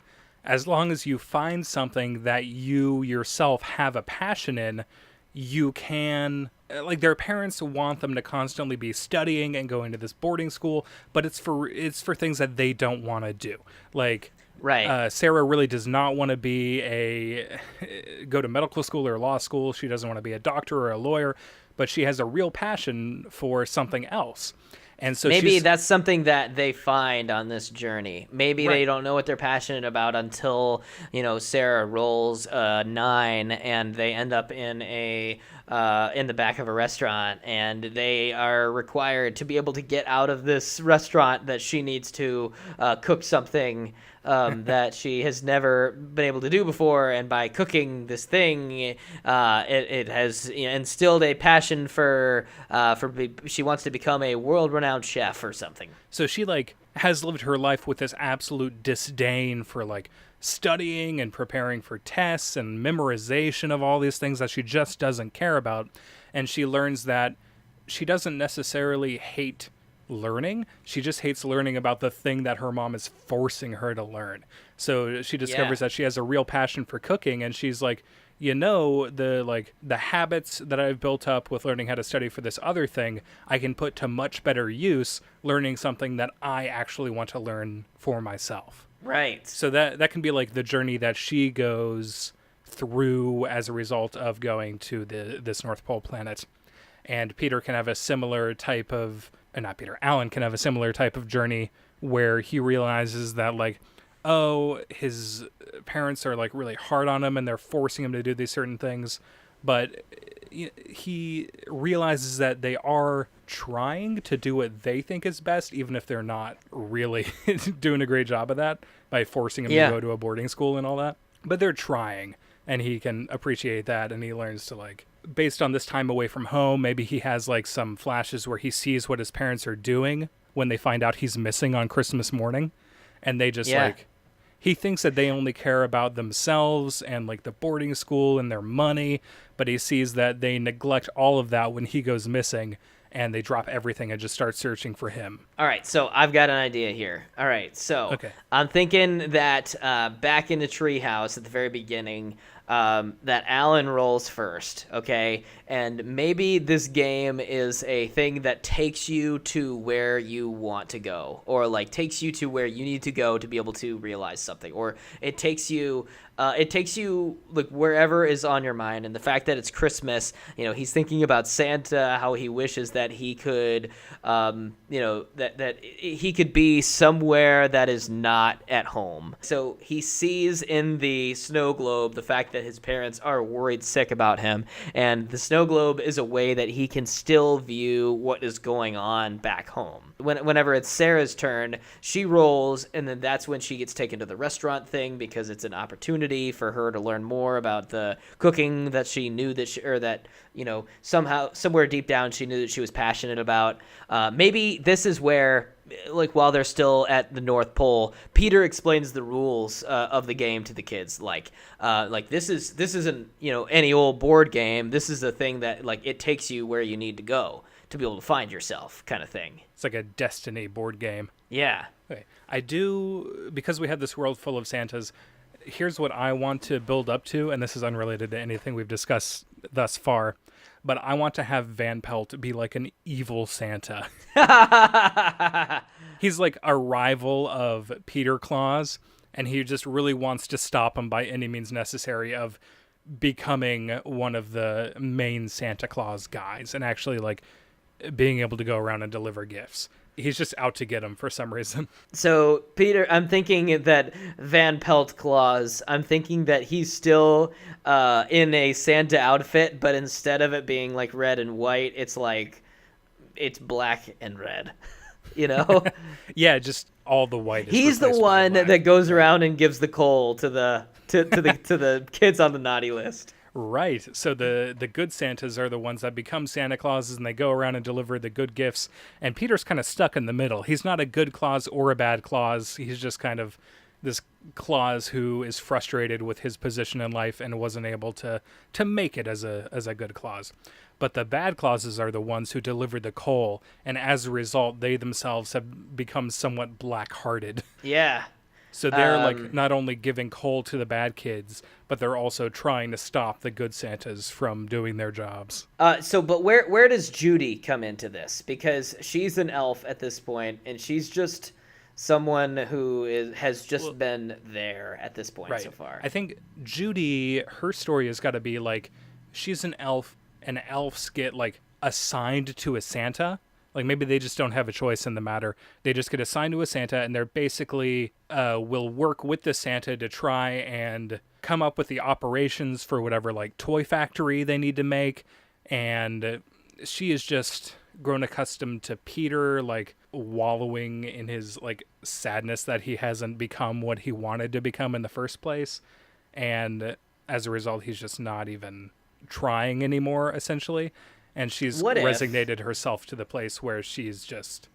as long as you find something that you yourself have a passion in, you can, like, their parents want them to constantly be studying and going to this boarding school, but it's for things that they don't want to do. Like, right. Sarah really does not want to go to medical school or law school. She doesn't want to be a doctor or a lawyer, but she has a real passion for something else. And so maybe that's something that they find on this journey. Maybe Right. they don't know what they're passionate about until, Sarah rolls a 9 and they end up in the back of a restaurant, and they are required to be able to get out of this restaurant that she needs to cook something that she has never been able to do before, and by cooking this thing, it has instilled a passion for she wants to become a world-renowned chef or something. So she has lived her life with this absolute disdain for studying and preparing for tests and memorization of all these things that she just doesn't care about. And she learns that she doesn't necessarily hate learning. She just hates learning about the thing that her mom is forcing her to learn. So she discovers that she has a real passion for cooking, and she's like, the habits that I've built up with learning how to study for this other thing, I can put to much better use learning something that I actually want to learn for myself. Right. So that can be the journey that she goes through as a result of going to this North Pole planet. And Peter can have a similar type of, Alan can have a similar type of journey where he realizes that his parents are really hard on him and they're forcing him to do these certain things, but he realizes that they are trying to do what they think is best, even if they're not really doing a great job of that by forcing him to go to a boarding school and all that. But they're trying, and he can appreciate that, and he learns to based on this time away from home, maybe he has some flashes where he sees what his parents are doing when they find out he's missing on Christmas morning, and they just he thinks that they only care about themselves and the boarding school and their money, but he sees that they neglect all of that when he goes missing, and they drop everything and just start searching for him. All right, so I've got an idea here. All right, so Okay. I'm thinking that back in the treehouse at the very beginning, that Alan rolls first, okay? And maybe this game is a thing that takes you to where you want to go, or like takes you to where you need to go to be able to realize something, or it takes you like wherever is on your mind. And the fact that it's Christmas, he's thinking about Santa, how he wishes that he could, that he could be somewhere that is not at home. So he sees in the snow globe the fact that his parents are worried sick about him, and the snow globe is a way that he can still view what is going on back home. Whenever it's Sarah's turn, she rolls, and then that's when she gets taken to the restaurant thing, because it's an opportunity for her to learn more about the cooking that she knew somehow, somewhere deep down, she knew that she was passionate about. Maybe this is where, like, while they're still at the North Pole, Peter explains the rules of the game to the kids. Like this isn't any old board game. This is a thing that, like, it takes you where you need to go to be able to find yourself, kind of thing. It's like a Destiny board game. Yeah. Okay. I do, because we have this world full of Santas, here's what I want to build up to, and this is unrelated to anything we've discussed thus far, but I want to have Van Pelt be like an evil Santa. He's like a rival of Peter Claus, and he just really wants to stop him by any means necessary of becoming one of the main Santa Claus guys and actually like being able to go around and deliver gifts. He's just out to get him for some reason. So, Peter, I'm thinking that Van Pelt Claus, I'm thinking that he's still in a Santa outfit, but instead of it being like red and white, it's black and red, Yeah, just all the white. He's the one that goes around and gives the coal to the to the kids on the naughty list. Right. So the good Santas are the ones that become Santa Clauses, and they go around and deliver the good gifts. And Peter's kind of stuck in the middle. He's not a good Claus or a bad Claus. He's just kind of this Claus who is frustrated with his position in life and wasn't able to make it as a good Claus. But the bad Clauses are the ones who deliver the coal, and as a result, they themselves have become somewhat black-hearted. Yeah. So they're like not only giving coal to the bad kids, but they're also trying to stop the good Santas from doing their jobs. But where does Judy come into this? Because she's an elf at this point, and she's just someone who has just been there at this point so far. I think Judy, her story has got to be like, she's an elf, and elves get like assigned to a Santa. Like, maybe they just don't have a choice in the matter. They just get assigned to a Santa, and they're basically will work with the Santa to try and come up with the operations for whatever, like, toy factory they need to make. And she is just grown accustomed to Peter, like, wallowing in his, like, sadness that he hasn't become what he wanted to become in the first place. And as a result, he's just not even trying anymore, essentially. And she's resignated herself to the place where she's just,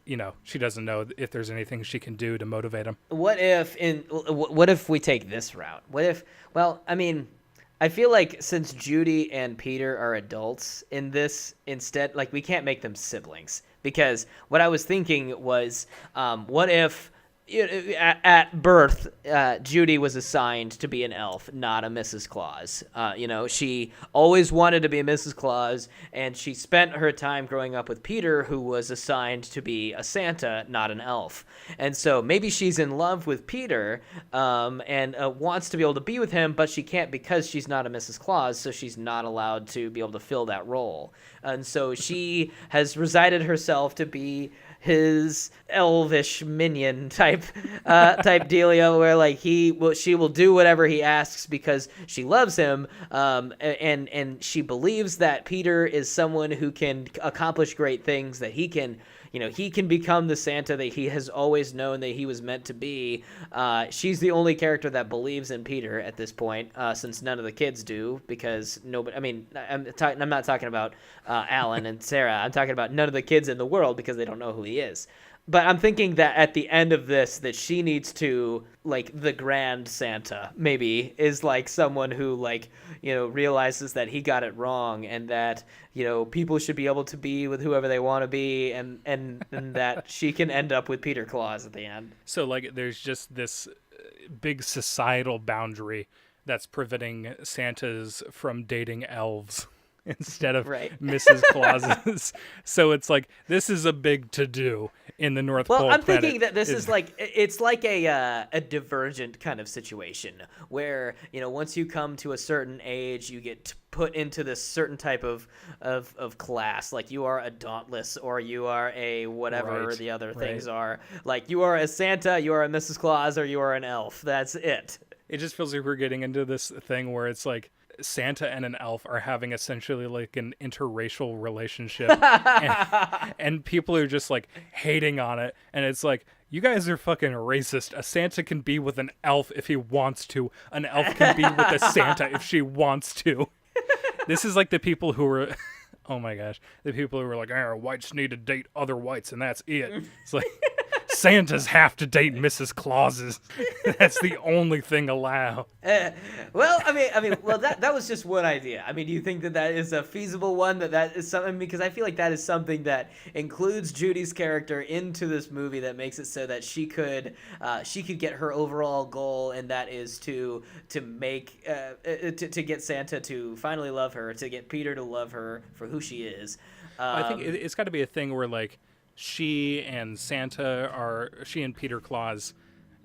she doesn't know if there's anything she can do to motivate him. What if we take this route? I feel like since Judy and Peter are adults in this, instead, like, we can't make them siblings. Because what I was thinking was, what if at birth, Judy was assigned to be an elf, not a Mrs. Claus. She always wanted to be a Mrs. Claus, and she spent her time growing up with Peter, who was assigned to be a Santa, not an elf. And so maybe she's in love with Peter and wants to be able to be with him, but she can't because she's not a Mrs. Claus, so she's not allowed to be able to fill that role. And so she has resided herself to be his elvish minion type dealio, where like she will do whatever he asks because she loves him, and she believes that Peter is someone who can accomplish great things, that he can become the Santa that he has always known that he was meant to be. She's the only character that believes in Peter at this point, since none of the kids do, because nobody. I mean, I'm not talking about Alan and Sarah. I'm talking about none of the kids in the world, because they don't know who he is. But I'm thinking that at the end of this, that she needs to, like, the grand Santa, maybe, is, like, someone who, like, realizes that he got it wrong, and that, people should be able to be with whoever they want to be, and that she can end up with Peter Claus at the end. So, like, there's just this big societal boundary that's preventing Santas from dating elves instead of Right. Mrs. Clauses. So it's like, this is a big to-do in the North Well, Pole I'm planet. thinking that this is like it's like a Divergent kind of situation where, you know, once you come to a certain age, you get put into this certain type of class. Like you are a Dauntless, or you are a whatever Right, the other right. things are. Like you are a Santa, you are a Mrs. Claus, or you are an elf. That's it. It just feels like we're getting into this thing where it's like Santa and an elf are having essentially like an interracial relationship, and people are just like hating on it. And it's like, you guys are fucking racist. A Santa can be with an elf if he wants to. An elf can be with a Santa if she wants to. This is like the people who were, oh my gosh, the people who were like, whites need to date other whites, and that's it. It's like, Santas have to date Mrs. Clauses. That's the only thing allowed. Well, I mean, well, that was just one idea. I mean, do you think that that is a feasible one? That is something, because I feel like that is something that includes Judy's character into this movie, that makes it so that she could get her overall goal, and that is to make to get Santa to finally love her, to get Peter to love her for who she is. I think it's got to be a thing where like she and Peter Claus.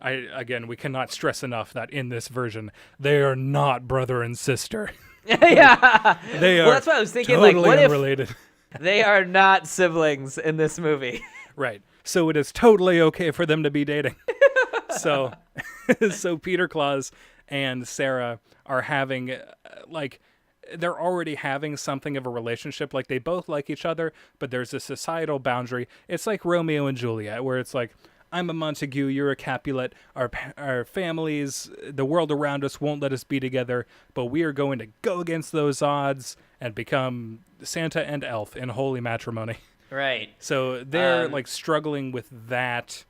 Again, we cannot stress enough that in this version, they are not brother and sister. Yeah, They are well, that's what I was thinking. totally Like, what unrelated. if they are not siblings in this movie? Right. So it is totally okay for them to be dating. So Peter Claus and Sarah are having they're already having something of a relationship. Like, they both like each other, but there's a societal boundary. It's like Romeo and Juliet, where it's like, I'm a Montague, you're a Capulet. Our families, the world around us won't let us be together, but we are going to go against those odds and become Santa and elf in holy matrimony. Right. So they're like struggling with that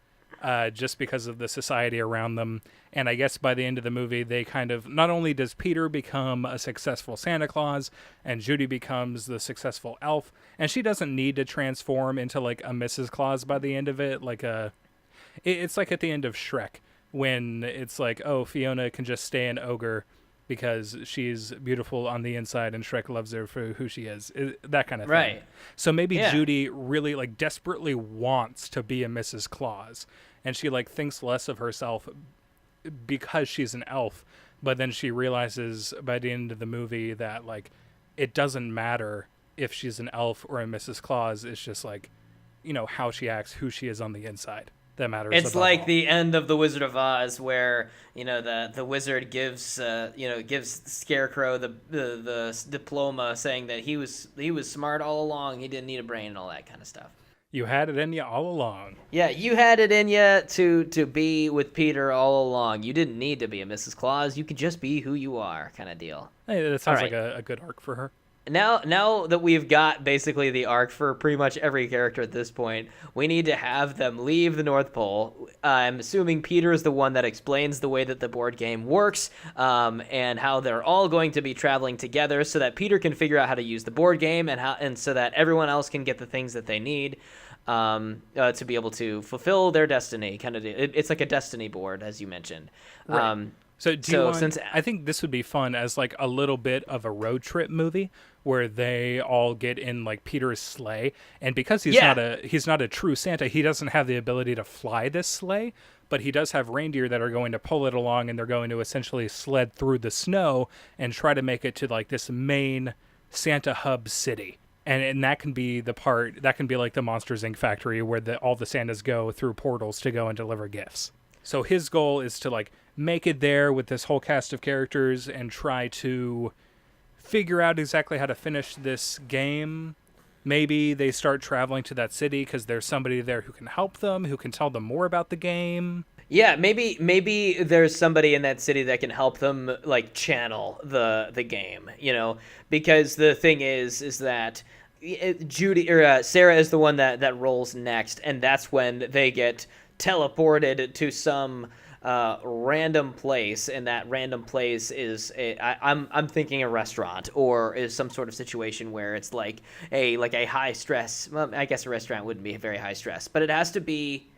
just because of the society around them. And I guess by the end of the movie, they kind of, not only does Peter become a successful Santa Claus and Judy becomes the successful elf, and she doesn't need to transform into like a Mrs. Claus by the end of it. It's like at the end of Shrek, when it's like, oh, Fiona can just stay an ogre because she's beautiful on the inside and Shrek loves her for who she is. That kind of thing. Right. So maybe Yeah. Judy really like desperately wants to be a Mrs. Claus, and she like thinks less of herself because she's an elf, but then she realizes by the end of the movie that like it doesn't matter if she's an elf or a Mrs. Claus. It's just like, you know, how she acts, who she is on the inside, that matters. It's like all. the end of The Wizard of Oz, where, you know, the wizard gives Scarecrow the diploma, saying that he was smart all along, he didn't need a brain and all that kind of stuff. You had it in you all along. Yeah, you had it in you to be with Peter all along. You didn't need to be a Mrs. Claus. You could just be who you are, kind of deal. Hey, that sounds All right. like a good arc for her. Now that we've got basically the arc for pretty much every character at this point, we need to have them leave the North Pole. I'm assuming Peter is the one that explains the way that the board game works, and how they're all going to be traveling together, so that Peter can figure out how to use the board game, and so that everyone else can get the things that they need to be able to fulfill their destiny. It's like a destiny board, as you mentioned. Right. I think this would be fun as like a little bit of a road trip movie where they all get in like Peter's sleigh, and because he's not a true Santa, he doesn't have the ability to fly this sleigh, but he does have reindeer that are going to pull it along, and they're going to essentially sled through the snow and try to make it to like this main Santa hub city. And that can be like the Monsters Inc. factory where all the Santas go through portals to go and deliver gifts. So his goal is to like make it there with this whole cast of characters and try to figure out exactly how to finish this game. Maybe they start traveling to that city because there's somebody there who can help them, who can tell them more about the game. Yeah, maybe there's somebody in that city that can help them like channel the game, you know, because the thing is that Judy or Sarah is the one that rolls next, and that's when they get teleported to some random place, and that random place is I'm thinking a restaurant, or is some sort of situation where it's like a high stress. Well, I guess a restaurant wouldn't be very high stress, but it has to be.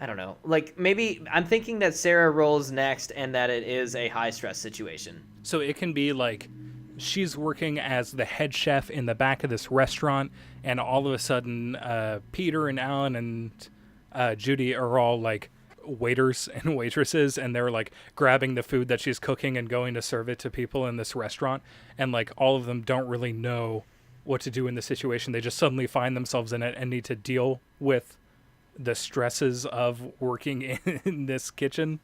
I don't know. Like, maybe I'm thinking that Sarah rolls next and that it is a high stress situation. So it can be like she's working as the head chef in the back of this restaurant, and all of a sudden Peter and Alan and Judy are all like waiters and waitresses, and they're like grabbing the food that she's cooking and going to serve it to people in this restaurant, and like all of them don't really know what to do in the situation. They just suddenly find themselves in it and need to deal with the stresses of working in this kitchen.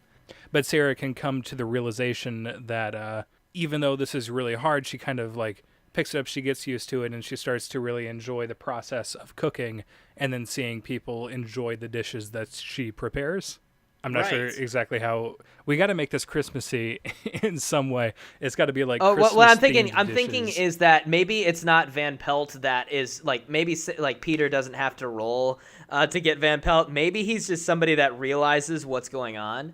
But Sarah can come to the realization that even though this is really hard, she kind of like picks it up, she gets used to it, and she starts to really enjoy the process of cooking and then seeing people enjoy the dishes that she prepares. I'm not sure exactly how we got to make this Christmassy in some way. It's got to be like Christmas what I'm dishes. thinking is that maybe it's not Van Pelt that is like, maybe like Peter doesn't have to roll to get Van Pelt. Maybe he's just somebody that realizes what's going on.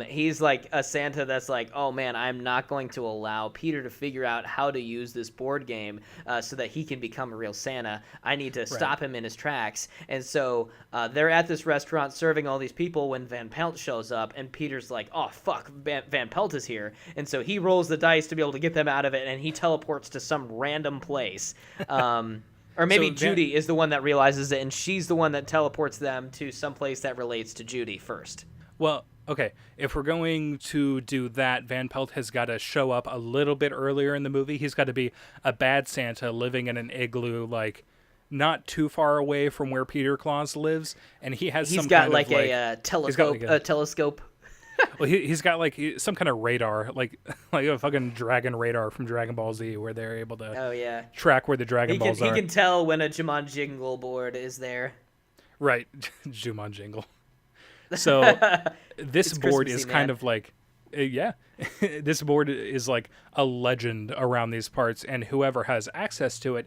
He's like a Santa that's like, oh man, I'm not going to allow Peter to figure out how to use this board game so that he can become a real Santa. I need to stop him in his tracks. And so they're at this restaurant serving all these people when Van Pelt shows up, and Peter's like, oh fuck, Van Pelt is here. And so he rolls the dice to be able to get them out of it, and he teleports to some random place. Or maybe Judy is the one that realizes it, and she's the one that teleports them to some place that relates to Judy first. Well, okay, if we're going to do that, Van Pelt has got to show up a little bit earlier in the movie. He's got to be a bad Santa living in an igloo, like not too far away from where Peter Claus lives, and he's got like a telescope. Well, he's got like some kind of radar, like a fucking dragon radar from Dragon Ball Z, where they're able to track where the Dragon Balls are. He can tell when a Jumanji board is there. Right, Jumanji. So this board is kind of like, this board is like a legend around these parts, and whoever has access to it,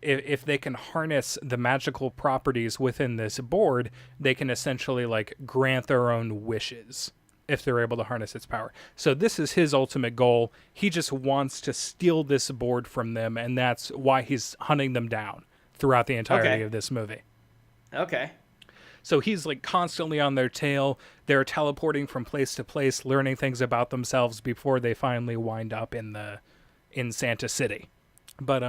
if they can harness the magical properties within this board, they can essentially like grant their own wishes if they're able to harness its power. So this is his ultimate goal. He just wants to steal this board from them, and that's why he's hunting them down throughout the entirety of this movie. Okay. So he's like constantly on their tail. They're teleporting from place to place, learning things about themselves before they finally wind up in Santa City. But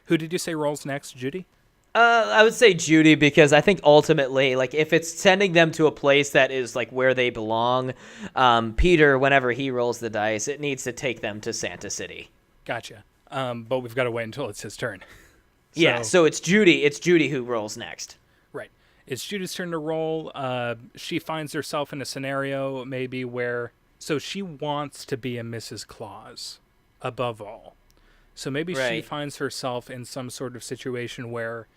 who did you say rolls next, Judy? I would say Judy, because I think ultimately, like, if it's sending them to a place that is like where they belong, Peter, whenever he rolls the dice, it needs to take them to Santa City. Gotcha. But we've got to wait until it's his turn. So it's Judy. It's Judy who rolls next. Right. It's Judy's turn to roll. She finds herself in a scenario maybe where, so she wants to be a Mrs. Claus above all. So maybe she finds herself in some sort of situation where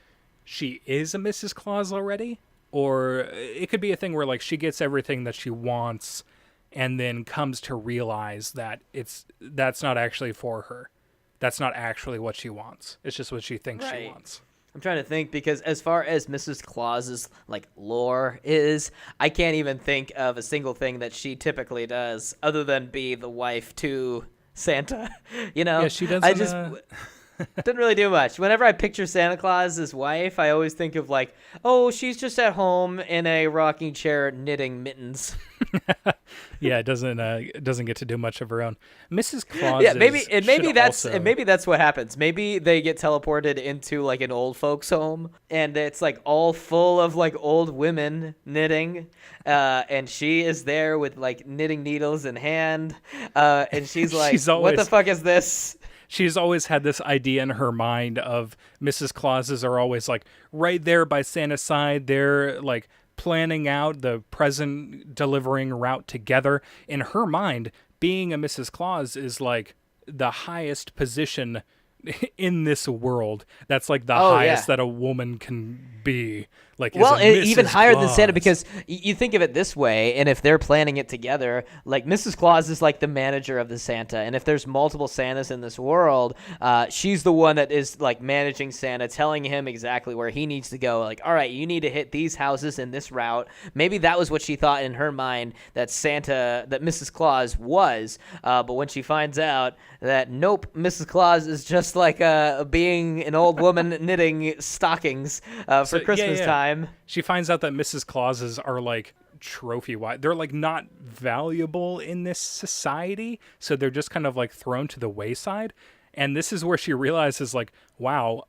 she is a Mrs. Claus already, or it could be a thing where like she gets everything that she wants and then comes to realize that that's not actually for her. That's not actually what she wants. It's just what she thinks she wants. I'm trying to think, because as far as Mrs. Claus's like lore is, I can't even think of a single thing that she typically does other than be the wife to Santa. Yeah, she doesn't. I just didn't really do much. Whenever I picture Santa Claus's wife, I always think of like, oh, she's just at home in a rocking chair knitting mittens. Yeah, it doesn't get to do much of her own. Mrs. Claus. Yeah, maybe that's what happens. Maybe they get teleported into like an old folks home, and it's like all full of like old women knitting, and she is there with like knitting needles in hand, and she's like, what the fuck is this? She's always had this idea in her mind of Mrs. Clauses are always like right there by Santa's side. They're like planning out the present delivering route together. In her mind, being a Mrs. Claus is like the highest position in this world. That's like the highest that a woman can be. Like, well, even higher Claus. Than Santa, because you think of it this way, and if they're planning it together, like Mrs. Claus is like the manager of the Santa, and if there's multiple Santas in this world, she's the one that is like managing Santa, telling him exactly where he needs to go. Like, all right, you need to hit these houses in this route. Maybe that was what she thought in her mind that Mrs. Claus was, but when she finds out that nope, Mrs. Claus is just like being an old woman knitting stockings for Christmas time. time. She finds out that Mrs. Clauses are like trophy wise. They're like not valuable in this society, so they're just kind of like thrown to the wayside. And this is where she realizes, like, wow,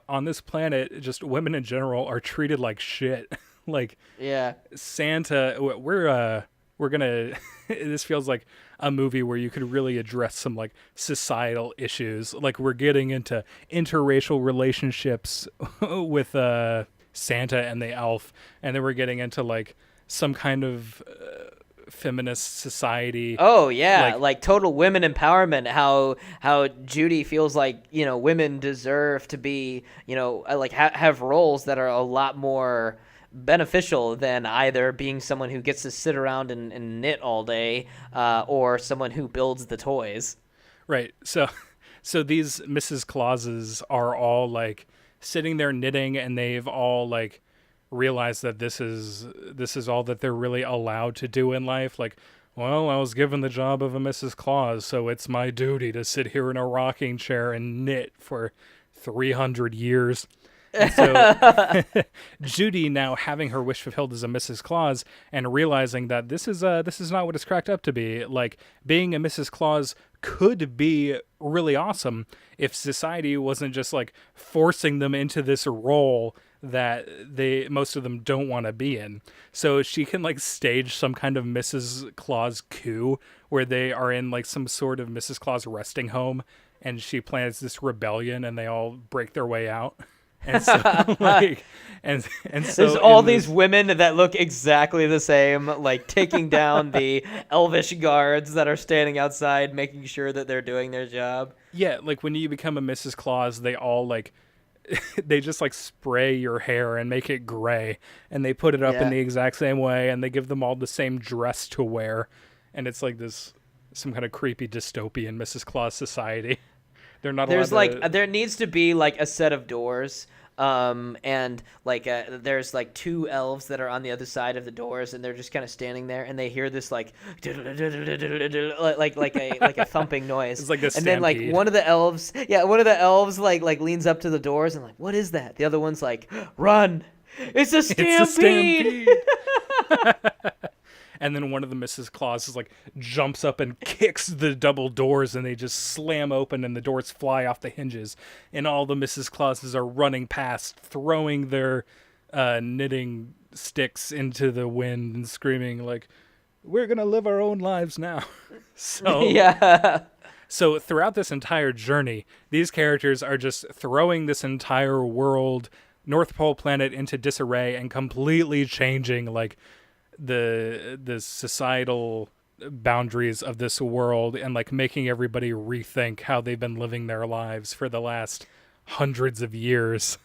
on this planet, just women in general are treated like shit. Like, Yeah. Santa, we're gonna. This feels like a movie where you could really address some like societal issues. Like, we're getting into interracial relationships with Santa and the elf, and then we're getting into like some kind of feminist society. Oh yeah, like total women empowerment. How Judy feels like women deserve to be like have roles that are a lot more beneficial than either being someone who gets to sit around and knit all day, or someone who builds the toys. Right. So these Mrs. Clauses are all like sitting there knitting, and they've all like realized that this is all that they're really allowed to do in life. Like, well, I was given the job of a Mrs. Claus, so it's my duty to sit here in a rocking chair and knit for 300 years. And so Judy, now having her wish fulfilled as a Mrs. Claus and realizing that this is not what it's cracked up to be. Like, being a Mrs. Claus could be really awesome if society wasn't just like forcing them into this role that most of them don't want to be in. So she can like stage some kind of Mrs. Claus coup where they are in like some sort of Mrs. Claus resting home, and she plans this rebellion and they all break their way out. And so like and so there's all these women that look exactly the same, like taking down the elvish guards that are standing outside, making sure that they're doing their job. Yeah, like when you become a Mrs. Claus, they all like they just like spray your hair and make it gray, and they put it up in the exact same way, and they give them all the same dress to wear, and it's like some kind of creepy dystopian Mrs. Claus society. They're not There's allowed to... there needs to be like a set of doors, and like there's like two elves that are on the other side of the doors, and they're just kind of standing there, and they hear this like like a thumping noise. It's like a and then like one of the elves like leans up to the doors and like, what is that? The other one's like, run! It's a stampede! And then one of the Mrs. Clauses like jumps up and kicks the double doors, and they just slam open and the doors fly off the hinges. And all the Mrs. Clauses are running past, throwing their knitting sticks into the wind and screaming like, we're going to live our own lives now. So yeah. So throughout this entire journey, these characters are just throwing this entire world, North Pole planet, into disarray and completely changing like the societal boundaries of this world, and like making everybody rethink how they've been living their lives for the last hundreds of years.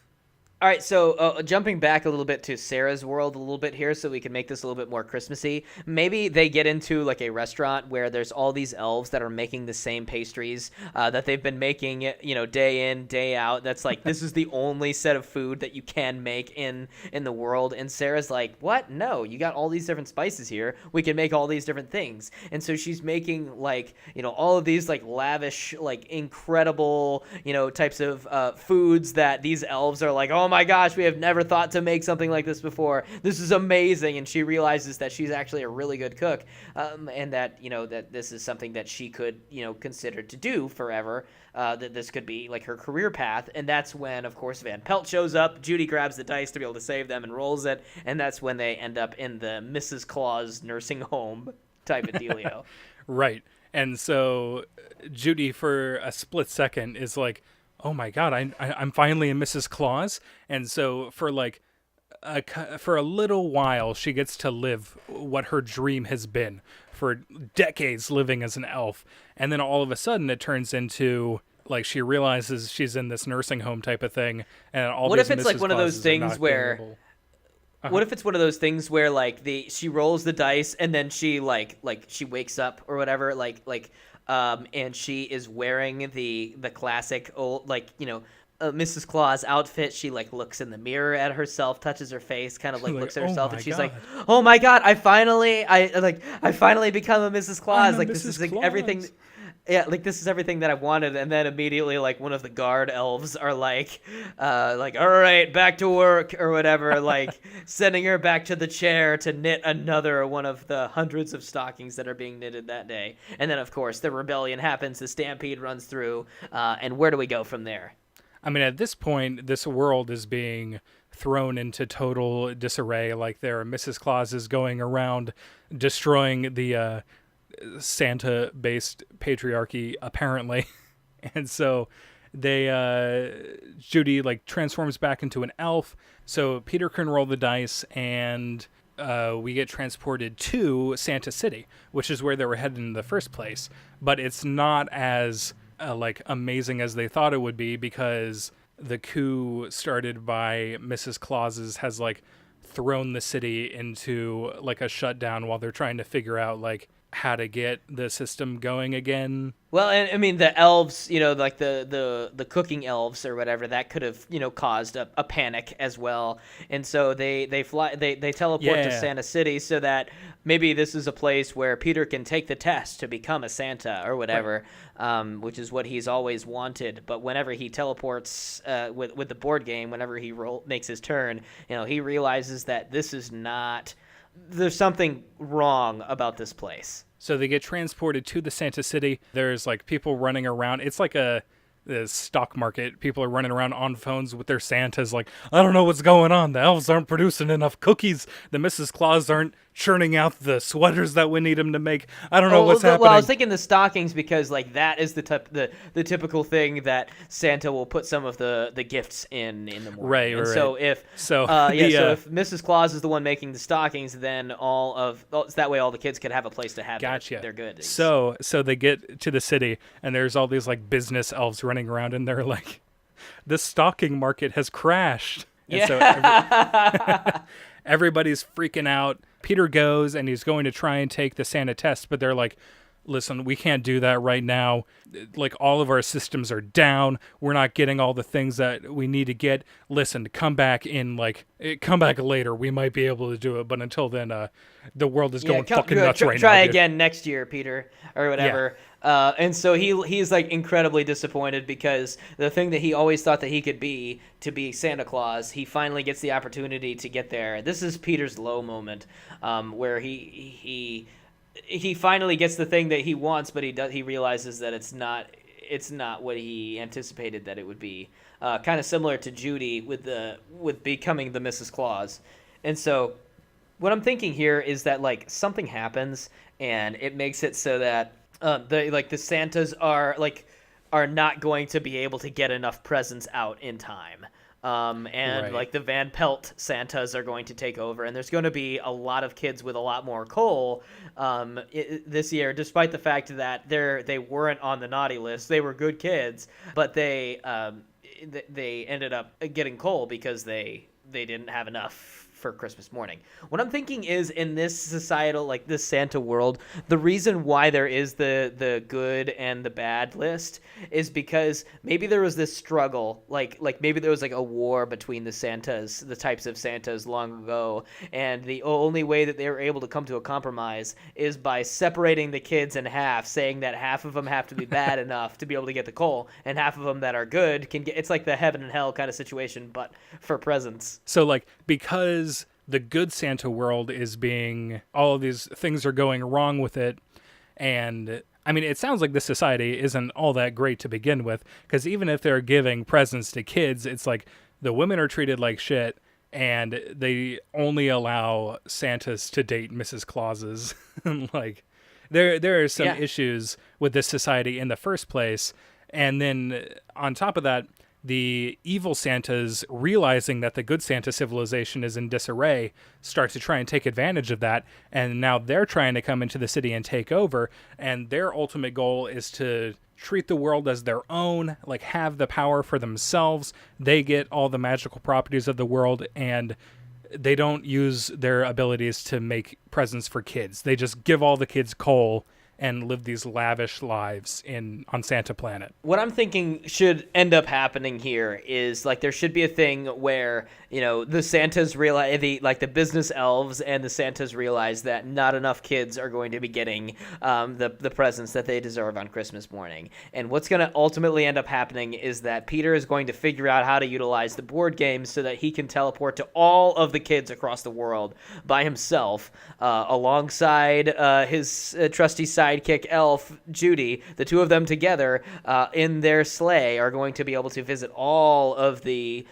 All right, so jumping back a little bit to Sarah's world a little bit here so we can make this a little bit more Christmassy. Maybe they get into like a restaurant where there's all these elves that are making the same pastries that they've been making, day in, day out. That's like, this is the only set of food that you can make in the world. And Sarah's like, what? No, you got all these different spices here. We can make all these different things. And so she's making like, all of these like lavish, like incredible, types of foods that these elves are like, oh my gosh, we have never thought to make something like this before. This is amazing. And she realizes that she's actually a really good cook, and that, that this is something that she could, consider to do forever, that this could be like her career path. And that's when, of course, Van Pelt shows up. Judy grabs the dice to be able to save them and rolls it. And that's when they end up in the Mrs. Claus nursing home type of dealio. Right. And so Judy, for a split second, is like, oh my God, I'm finally a Mrs. Claus. And so for like for a little while, she gets to live what her dream has been for decades, living as an elf. And then all of a sudden it turns into like, she realizes she's in this nursing home type of thing. And all what these if it's Mrs. like one of those Clauses things where what if it's one of those things where like she rolls the dice and then she like she wakes up or whatever, and she is wearing the classic old Mrs. Claus outfit. She like looks in the mirror at herself, touches her face, kind of like looks at herself, and she's like, "Oh my God, I finally become a Mrs. Claus. Like, this is like everything." yeah, like this is everything that I wanted, and then immediately like one of the guard elves are like all right, back to work or whatever, like sending her back to the chair to knit another one of the hundreds of stockings that are being knitted that day. And then of course the rebellion happens, the stampede runs through, and where do we go from there? I mean, at this point, this world is being thrown into total disarray. Like, there are Mrs. Clauses going around destroying the Santa-based patriarchy, apparently. And so Judy, like, transforms back into an elf. So Peter can roll the dice, and we get transported to Santa City, which is where they were headed in the first place. But it's not as like amazing as they thought it would be, because the coup started by Mrs. Claus's has like thrown the city into like a shutdown while they're trying to figure out like how to get the system going again. Well, and I mean the elves, like the cooking elves or whatever, that could have caused a panic as well. And so they teleport to Santa City so that maybe this is a place where Peter can take the test to become a Santa or whatever, which is what he's always wanted. But whenever he teleports with the board game, whenever he makes his turn, he realizes that this is not. There's something wrong about this place. So they get transported to the Santa City. There's like people running around. It's like the stock market. People are running around on phones with their Santas like, I don't know what's going on. The elves aren't producing enough cookies. The Mrs. Claus aren't churning out the sweaters that we need them to make. I don't know what's happening. Well, I was thinking the stockings, because like that is the typical thing that Santa will put some of the gifts in the morning. Right. And so if if Mrs. Claus is the one making the stockings, then that way all the kids could have a place to have their goods. So they get to the city, and there's all these like business elves running around, and they're like, the stocking market has crashed. And so everybody's freaking out. Peter goes, and he's going to try and take the Santa test, but they're like, listen, we can't do that right now. Like, all of our systems are down. We're not getting all the things that we need to get. Listen, come back later. We might be able to do it, but until then, the world is going fucking nuts right now. Try again next year, Peter, or whatever. Yeah. And so he's like incredibly disappointed, because the thing that he always thought that he could be, to be Santa Claus, he finally gets the opportunity to get there. This is Peter's low moment, where he finally gets the thing that he wants, but he realizes that it's not what he anticipated that it would be. Kind of similar to Judy with becoming the Mrs. Claus. And so what I'm thinking here is that like something happens, and it makes it so that the Santas are not going to be able to get enough presents out in time. Like the Van Pelt Santas are going to take over, and there's going to be a lot of kids with a lot more coal this year, despite the fact that they weren't on the naughty list. They were good kids, but they ended up getting coal because they didn't have enough for Christmas morning. What I'm thinking is, in this societal, like this Santa world, the reason why there is the good and the bad list is because maybe there was this struggle, like maybe there was like a war between the types of Santas long ago, and the only way that they were able to come to a compromise is by separating the kids in half, saying that half of them have to be bad enough to be able to get the coal, and half of them that are good can get. It's like the heaven and hell kind of situation, but for presents. So like, because the good Santa world is being, all of these things are going wrong with it. And I mean, it sounds like this society isn't all that great to begin with, because even if they're giving presents to kids, it's like the women are treated like shit, and they only allow Santas to date Mrs. Clauses. Like, there are some issues with this society in the first place. And then on top of that, the evil Santas, realizing that the good Santa civilization is in disarray, start to try and take advantage of that, and now they're trying to come into the city and take over, and their ultimate goal is to treat the world as their own, like have the power for themselves. They get all the magical properties of the world, and they don't use their abilities to make presents for kids. They just give all the kids coal, and live these lavish lives on Santa Planet. What I'm thinking should end up happening here is like there should be a thing where, you know, the Santas realize the business elves and the Santas realize that not enough kids are going to be getting the presents that they deserve on Christmas morning. And what's going to ultimately end up happening is that Peter is going to figure out how to utilize the board games so that he can teleport to all of the kids across the world by himself, alongside his trusty sidekick elf Judy. The two of them together in their sleigh are going to be able to visit all of the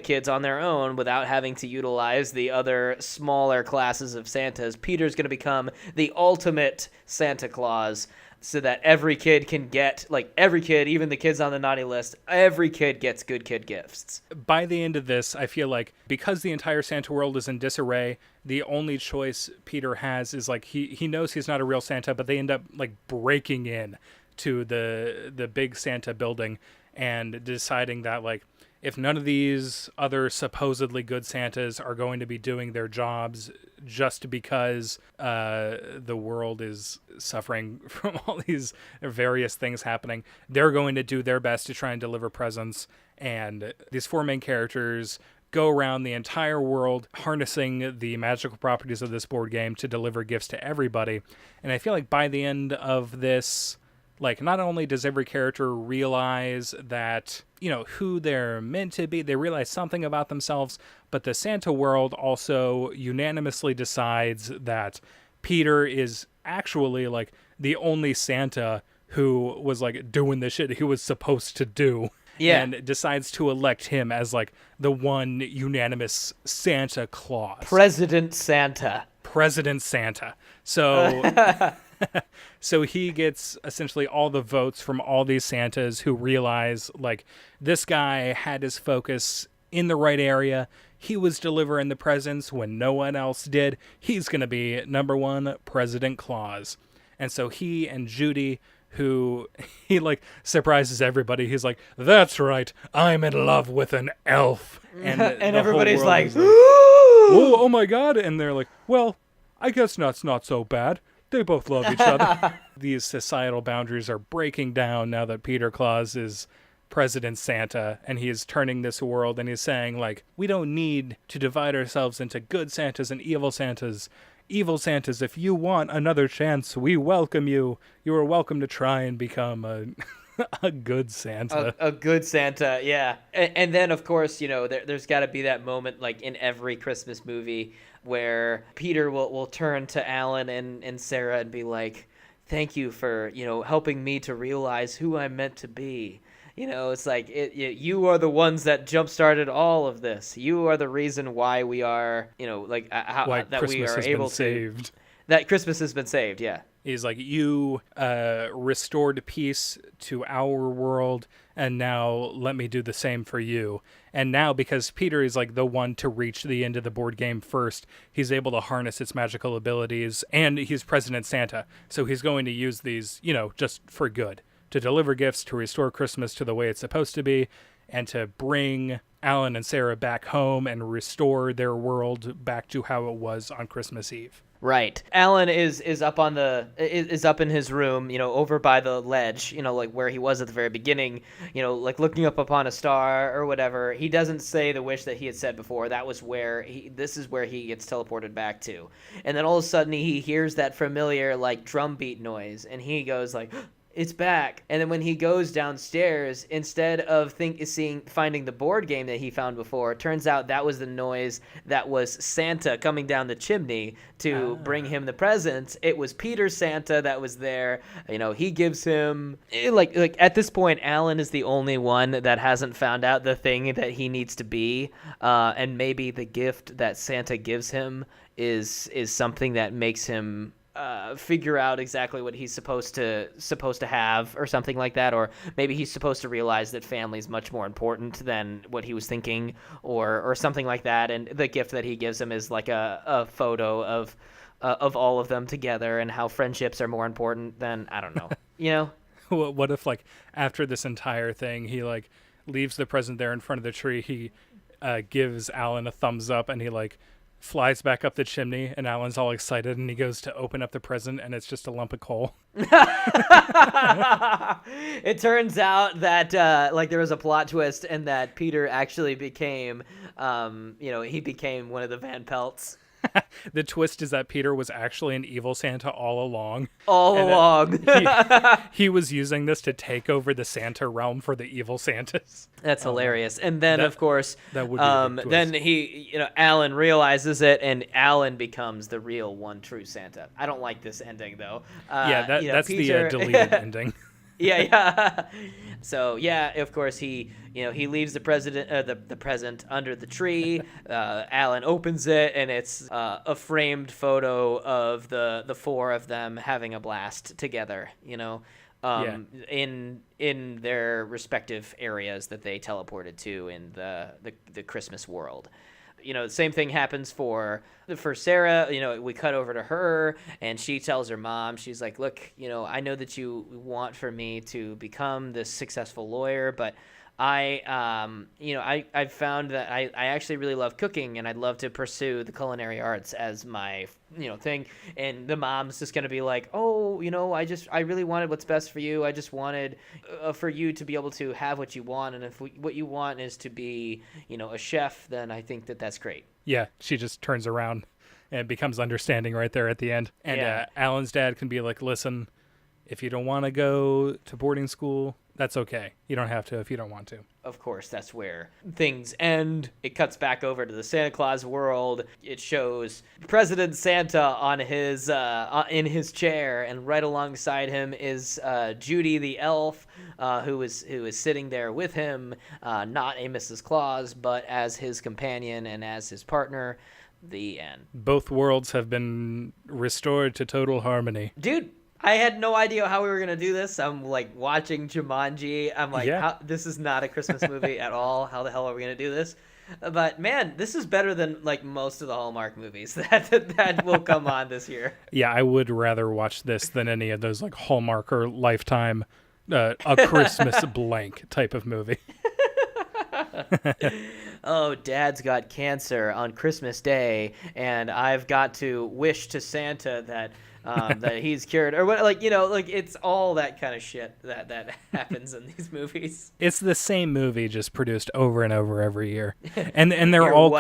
kids on their own without having to utilize the other smaller classes of Santas. Peter's going to become the ultimate Santa Claus, so that every kid can get, like every kid, even the kids on the naughty list, every kid gets good kid gifts. By the end of this, I feel like because the entire Santa world is in disarray, the only choice Peter has is like he knows he's not a real Santa, but they end up like breaking in to the big Santa building and deciding that like if none of these other supposedly good Santas are going to be doing their jobs just because the world is suffering from all these various things happening, they're going to do their best to try and deliver presents. And these four main characters go around the entire world harnessing the magical properties of this board game to deliver gifts to everybody. And I feel like by the end of this, like, not only does every character realize that, you know, who they're meant to be, they realize something about themselves, but the Santa world also unanimously decides that Peter is actually, like, the only Santa who was, like, doing the shit he was supposed to do. Yeah. And decides to elect him as, like, the one unanimous Santa Claus. President Santa. So... So he gets essentially all the votes from all these Santas who realize, like, this guy had his focus in the right area. He was delivering the presents when no one else did. He's going to be number one, President Claus. And so he and Judy, who he, like, surprises everybody. He's like, that's right, I'm in love with an elf. And everybody's like, oh my God. And they're like, well, I guess that's not so bad. They both love each other. These societal boundaries are breaking down now that Peter Claus is President Santa, and he is turning this world, and he's saying, like, we don't need to divide ourselves into good Santas and evil Santas. Evil Santas, if you want another chance, we welcome you. You are welcome to try and become a good Santa. A good Santa, yeah. And then, of course, you know, there's got to be that moment, like, in every Christmas movie where Peter will turn to Alan and Sarah and be like, thank you for, you know, helping me to realize who I'm meant to be. You know, it's like, you are the ones that jump-started all of this. You are the reason why we are, you know, like, why that Christmas we are has able been saved. That Christmas has been saved, yeah. He's like, you restored peace to our world, and now let me do the same for you. And now, because Peter is like the one to reach the end of the board game first, he's able to harness its magical abilities, and he's President Santa. So he's going to use these, you know, just for good, to deliver gifts, to restore Christmas to the way it's supposed to be, and to bring Alan and Sarah back home and restore their world back to how it was on Christmas Eve. Right. Alan is up in his room, you know, over by the ledge, you know, like where he was at the very beginning, you know, like looking up upon a star or whatever. He doesn't say the wish that he had said before. That was this is where he gets teleported back to. And then all of a sudden he hears that familiar like drum beat noise, and he goes like, it's back. And then when he goes downstairs, instead of finding the board game that he found before, it turns out that was the noise that was Santa coming down the chimney to bring him the presents. It was Peter Santa that was there. You know, he gives him like at this point, Alan is the only one that hasn't found out the thing that he needs to be. And maybe the gift that Santa gives him is something that makes him figure out exactly what he's supposed to have or something like that, or maybe he's supposed to realize that family is much more important than what he was thinking, or something like that. And the gift that he gives him is like a photo of all of them together, and how friendships are more important than, I don't know, you know. What if, like, after this entire thing, he like leaves the present there in front of the tree, he gives Alan a thumbs up, and he like flies back up the chimney, and Alan's all excited, and he goes to open up the present, and it's just a lump of coal. It turns out that there was a plot twist, and that Peter actually became, he became one of the Van Pelts. The twist is that Peter was actually an evil Santa all along. He was using this to take over the Santa realm for the evil Santas. That's hilarious. And then, of course, that would be a big twist. then Alan realizes it, and Alan becomes the real one true Santa. I don't like this ending, though. That's Peter... the deleted ending. Yeah. So of course he leaves the present under the tree. Alan opens it, and it's a framed photo of the four of them having a blast together. In their respective areas that they teleported to in the Christmas world. The same thing happens for Sarah. We cut over to her, and she tells her mom, she's like, look, I know that you want for me to become this successful lawyer, but I've found that I actually really love cooking, and I'd love to pursue the culinary arts as my thing. And the mom's just gonna be like, oh, I really wanted what's best for you. I just wanted for you to be able to have what you want, and if what you want is to be a chef, then I think that's great. Yeah, she just turns around and becomes understanding right there at the end. And Alan's dad can be like, listen, if you don't want to go to boarding school, that's okay. You don't have to if you don't want to. Of course, that's where things end. It cuts back over to the Santa Claus world. It shows President Santa on his in his chair, and right alongside him is Judy the elf, who is sitting there with him, not a Mrs. Claus, but as his companion and as his partner. The end. Both worlds have been restored to total harmony. Dude, I had no idea how we were going to do this. I'm watching Jumanji. I'm this is not a Christmas movie at all. How the hell are we going to do this? But man, this is better than most of the Hallmark movies that will come on this year. Yeah, I would rather watch this than any of those Hallmark or Lifetime a Christmas blank type of movie. Oh, Dad's got cancer on Christmas Day, and I've got to wish to Santa that that he's cured, or what? It's all that kind of shit that happens in these movies. It's the same movie, just produced over and over every year, and they're all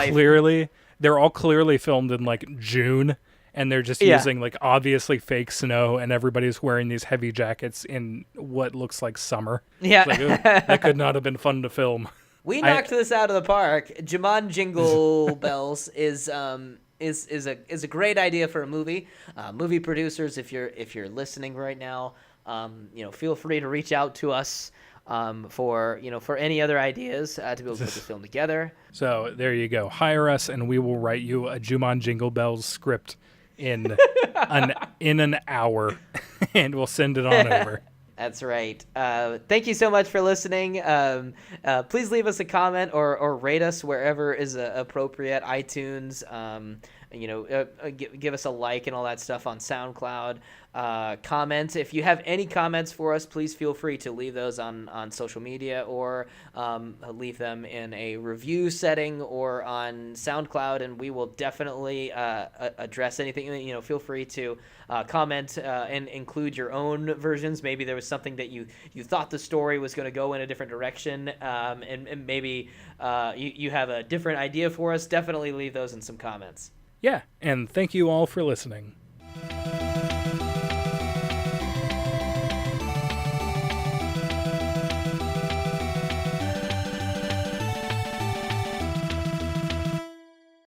clearly filmed in June, and they're just using obviously fake snow, and everybody's wearing these heavy jackets in what looks like summer. Yeah, that could not have been fun to film. We knocked this out of the park. Jumanji Jingle Bells is a great idea for a movie. Movie producers, if you're listening right now, feel free to reach out to us for any other ideas to be able to put this film together. So there you go. Hire us, and we will write you a Jumanji Jingle Bells script in an hour, and we'll send it on over. That's right. Thank you so much for listening. Please leave us a comment or rate us wherever is appropriate. iTunes, give us a like and all that stuff on SoundCloud. Comment. If you have any comments for us, please feel free to leave those on social media, or leave them in a review setting or on SoundCloud, and we will definitely address anything. Feel free to comment and include your own versions. Maybe there was something that you thought the story was going to go in a different direction, and maybe you have a different idea for us. Definitely leave those in some comments. Yeah, and thank you all for listening.